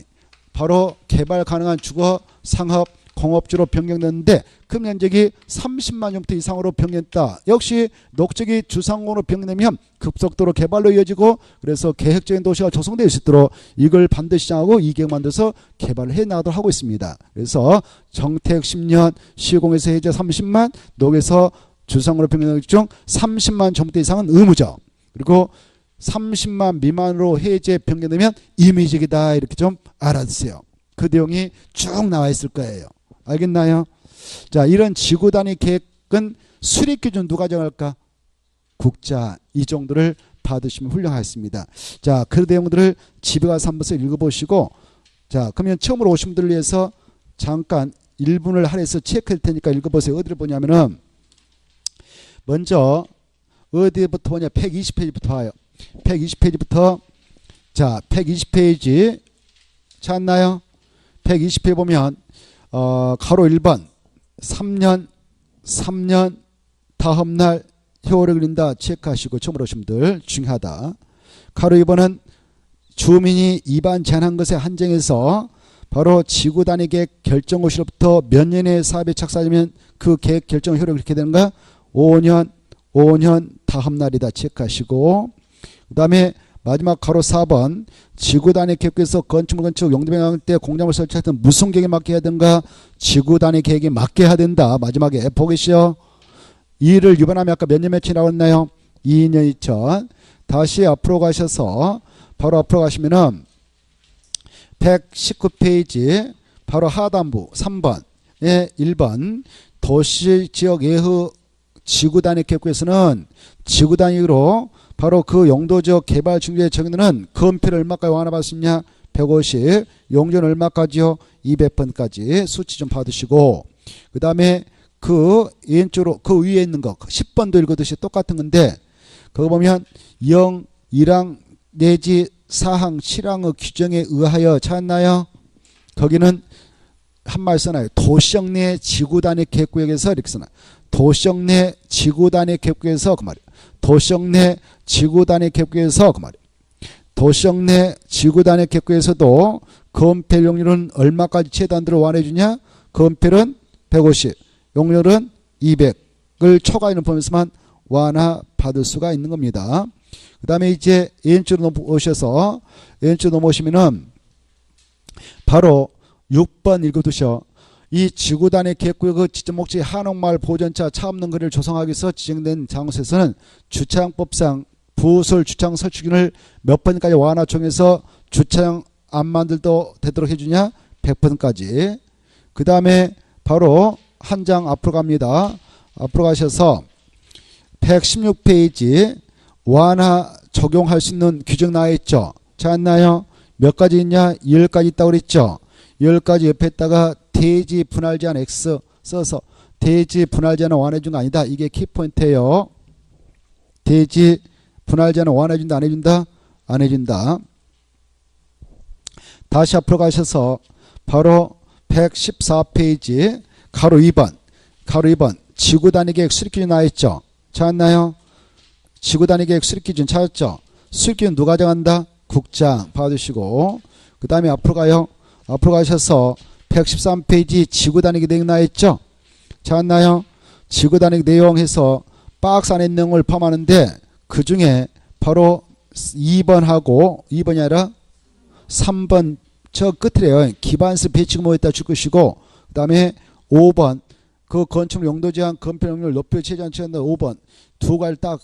바로 개발 가능한 주거, 상업, 공업지로 변경됐는데 그 면적이 30만 정도 이상으로 변경됐다. 역시 녹지기 주상공으로 변경되면 급속도로 개발로 이어지고 그래서 계획적인 도시가 조성될 수 있도록 이걸 반드시 정하고 이 계획 만들어서 개발을 해나가도록 하고 있습니다. 그래서 정택 10년, 시공에서 해제 30만, 녹에서 주상으로 변경된 중 30만 정도 이상은 의무적. 그리고 30만 미만으로 해제 변경되면 임의적이다. 이렇게 좀 알아두세요. 그 내용이 쭉 나와 있을 거예요. 알겠나요? 자, 이런 지구 단위 계획은 수립 기준 누가 정할까? 국자. 이 정도를 받으시면 훌륭하겠습니다. 자, 그 내용들을 집에 가서 한번 읽어보시고 자, 그러면 처음으로 오신 분들을 위해서 잠깐 1분을 할애해서 체크할 테니까 읽어보세요. 어디를 보냐면은 먼저 어디부터 보냐? 120페이지부터 와요. 120페이지부터 자, 120페이지 찾나요? 120페이지 보면 가로 1번 3년 다음날 효력을 그린다 체크하시고 처음 오신 분들 중요하다. 가로 2번은 주민이 입안 제한한 것에 한정해서 바로 지구 단위 계획 결정 시로부터 몇 년의 사업에 착수하면 그 계획 결정 효력을 이렇게 되는가? 5년 다음날이다 체크하시고 그 다음에 마지막 가로 4번 지구 단위 계획에서 건축물 용도변경할 때 공장을 설치할 때 무슨 계획에 맞게 해야 되는가? 지구 단위 계획에 맞게 해야 된다. 마지막에 보고 계시죠? 이를 유반하면 아까 몇 년 며칠이라고 했나요? 2년 2000. 다시 앞으로 가셔서 바로 앞으로 가시면은 119페이지 바로 하단부 3번에 1번 도시지역 예후 지구 단위 계획에서는 지구 단위로 바로 그 용도지역 개발 중지에 정의는 건폐를 얼마까지 완화받을 수 있냐? 150. 용도는 얼마까지요? 200번까지 수치 좀 받으시고 그 다음에 그 왼쪽으로 그 위에 있는 거 10번도 읽어듯이 똑같은 건데 그거 보면 0, 1항 내지 4항, 7항의 규정에 의하여 찾나요? 거기는 한 말 써놔요. 도시역 내 지구 단위 계획구역에서 이렇게 써놔요. 도시역 내 지구 단위 계획구역에서 그 말이에요. 도시역 내 지구 단위 계획구역에서 그 말이에요. 도시역 내 지구 단위 계획구역에서도 건폐 용률은 얼마까지 최단으로 완화해 주냐? 건폐는 150, 용률은 200을 초과하는 범위에서만 완화받을 수가 있는 겁니다. 그 다음에 이제 N쪽으로 넘어오셔서 N쪽으로 넘어오시면은 바로 6번 읽어두셔. 이 지구단위 계획구역의 지정 목적이 한옥마을 보전차 차 없는 거리를 조성하기 위해서 지정된 장소에서는 주차장법상 부설 주차장 설치기준을 몇 번까지 완화 적용해서 주차장 안 만들도 되도록 해주냐? 100번까지. 그 다음에 바로 한 장 앞으로 갑니다. 앞으로 가셔서 116페이지 완화 적용할 수 있는 규정 나와 있죠. 찾았나요? 몇 가지 있냐? 10가지 있다고 그랬죠. 10가지 옆에다가 대지 분할 제한 X 써서 대지 분할 제한을 완화해준 거 아니다. 이게 키포인트예요. 대지 분할 제한을 완화해준다 안 해준다? 안 해준다. 다시 앞으로 가셔서 바로 114페이지 가로 2번 가로 2번 지구단위계획 수립기준 나와있죠. 찾았나요? 지구단위계획 수립기준 찾았죠. 수립기준 누가 정한다? 국장 봐주시고 그 다음에 앞으로 가요. 앞으로 가셔서 113페이지 지구단위계획 내용 나와있죠. 찾았나요? 지구단위계획 내용 해서 박스 안에 있는 내용을 포함하는데 그 중에 바로 2번하고 2번이 아니라 3번 저 끝이래요. 기반스 배치구 모였다 줄 것이고 그 다음에 5번 그 건축물 용도 제한 건폐용률 높여 최저한 취한다 5번 두 가지 딱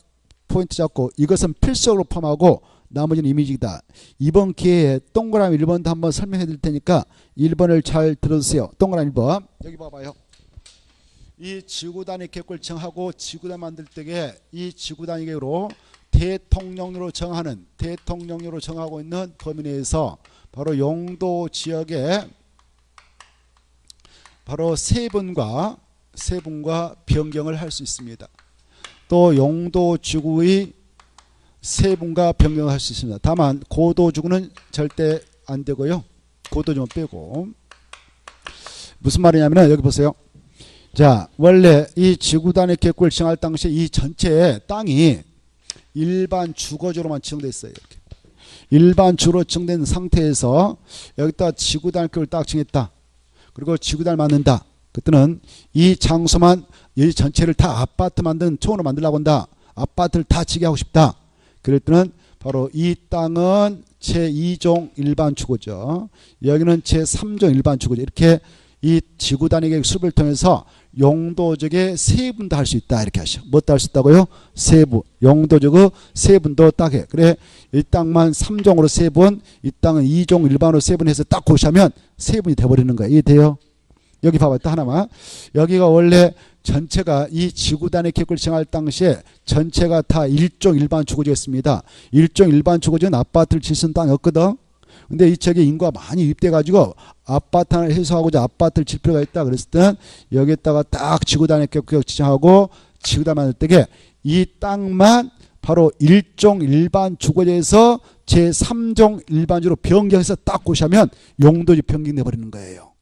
포인트 잡고 이것은 필수적으로 포함하고 나머지는 이미지다. 이번 기회에 동그라미 1번도 한번 설명해 드릴 테니까 1번을 잘 들어주세요. 동그라미 1번 여기 봐봐요. 이 지구단위 계획을 정하고 지구단 만들 때에 이 지구단위 계획으로 대통령령으로 정하고 있는 범위 내에서 바로 용도 지역에 바로 세분과 변경을 할 수 있습니다. 또 용도 지구의 세분과 변경을 할 수 있습니다. 다만 고도지구는 절대 안 되고요. 고도지구는 빼고. 무슨 말이냐면 여기 보세요. 자, 원래 이 지구단위 계획을 정할 당시에 이 전체 땅이 일반 주거지로만 지정되어 있어요. 이렇게. 일반 주로 지정된 상태에서 여기다 지구단위 계획을 딱 정했다. 그리고 지구단을 만든다. 그때는 이 장소만 이 전체를 다 아파트 만든 촌으로 만들려고 한다. 아파트를 다 지게 하고 싶다. 그럴 때는 바로 이 땅은 제2종 일반 주거죠. 여기는 제3종 일반 주거죠. 이렇게 이 지구단위 계획 수립을 통해서 용도적의 세분도 할 수 있다. 이렇게 하셔. 뭐도 할 수 있다고요? 세분. 용도적의 세분도 딱 해. 그래 이 땅만 3종으로 세분, 이 땅은 2종 일반으로 세분해서 딱 고시하면 세분이 돼버리는 거야. 이해돼요? 여기 봐봐. 또 하나만. 여기가 원래 전체가 이 지구단위 계획을 정할 당시에 전체가 다 1종 일반 주거지였습니다. 1종 일반 주거지는 아파트를 질 수 있는 땅이 없거든. 근데 이 지역에 인구가 많이 유입돼 가지고 아파트 하나를 해소하고자 아파트를 질 필요가 있다. 그랬을 때는 여기에다가 딱 지구단위 계획 지정하고 지구단 만들 때에 이 땅만 바로 1종 일반 주거지에서 제3종 일반주로 변경해서 딱 고시하면 용도지 변경돼 버리는 거예요.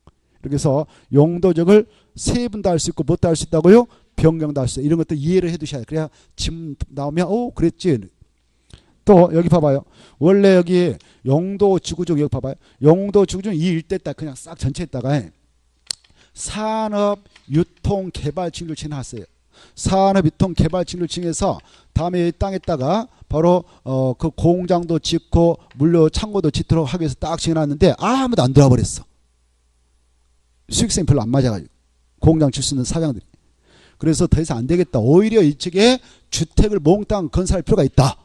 이렇게 해서 용도적을 세분도 할 수 있고 못도 할 수 있다고요? 변경도 할 수 있다. 이런 것도 이해를 해 두셔야 돼요. 그래야 지금 나오면 그랬지. 또 여기 봐봐요. 원래 여기 용도 지구적 여기 봐봐요. 용도 지구적 이 일대에다 그냥 싹 전체에다가 산업 유통 개발 징을 지나왔어요. 산업 유통 개발 징을 징해서 다음에 이 땅에다가 바로 그 공장도 짓고 물류 창고도 짓도록 하기 위해서 딱 지어놨는데 아무도 안 들어와 버렸어. 수익성이 별로 안 맞아가지고 공장 질 수 있는 사장들이. 그래서 더 이상 안 되겠다. 오히려 이쪽에 주택을 몽땅 건설할 필요가 있다.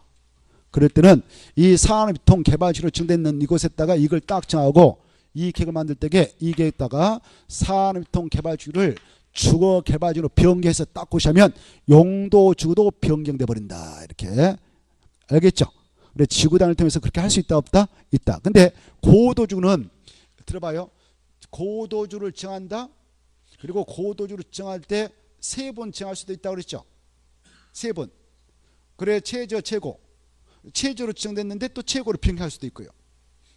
그럴 때는 이 산업유통 개발지로 지정되는 이곳에다가 이걸 딱 정하고 이 계획을 만들 때에 이 계획에다가 산업유통 개발지를 주거 개발지로 변경해서 딱 고시하면 용도 주거도 변경돼 버린다. 이렇게 알겠죠? 그래 지구단을 통해서 그렇게 할 수 있다 없다? 있다. 근데 고도주는 들어봐요. 고도주를 정한다. 그리고 고도주를 정할 때 세 번 정할 수도 있다고 그랬죠. 세 번. 그래 최저 최고. 최저로 지정됐는데 또 최고로 변경할 수도 있고요.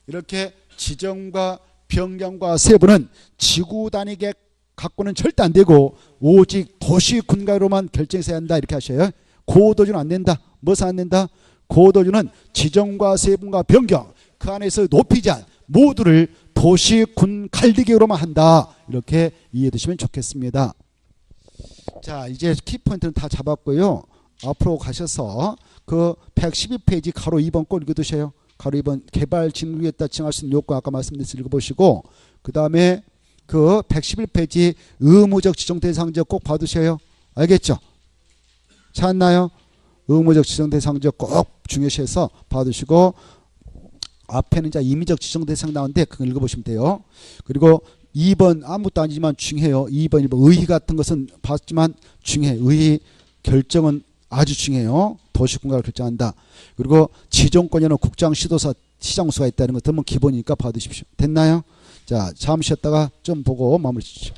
이렇게 지정과 변경과 세분은 지구 단위계 갖고는 절대 안 되고 오직 도시 군가로만 결정해서 한다. 이렇게 하셔요. 고도주는 안 된다. 뭐서 안 된다? 고도주는 지정과 세분과 변경 그 안에서 높이 제한 모두를 도시 군 관리계획으로만 한다. 이렇게 이해해 두시면 좋겠습니다. 자, 이제 키포인트는 다 잡았고요. 앞으로 가셔서 그 112페이지 가로 2번 꼭 읽어두세요. 가로 2번 개발 진국에 따라 칭할 수 있는 요건 아까 말씀드렸으니 읽어보시고, 그 다음에 그 111페이지 의무적 지정 대상 지역 꼭 봐두세요. 알겠죠? 찾나요? 의무적 지정 대상 지역 꼭 중요시해서 봐두시고, 앞에는 이제 임의적 지정 대상 나오는데 그거 읽어보시면 돼요. 그리고 2번 아무것도 아니지만 중요해요. 2번, 1번 의의 같은 것은 봤지만 중요해. 의의 결정은 아주 중요해요. 도시군가를 결정한다. 그리고 지정권에는 국장, 시도사, 시장수가 있다는 것들은 기본이니까 봐두십시오. 됐나요? 자, 잠시 쉬었다가 좀 보고 마무리 주십시오.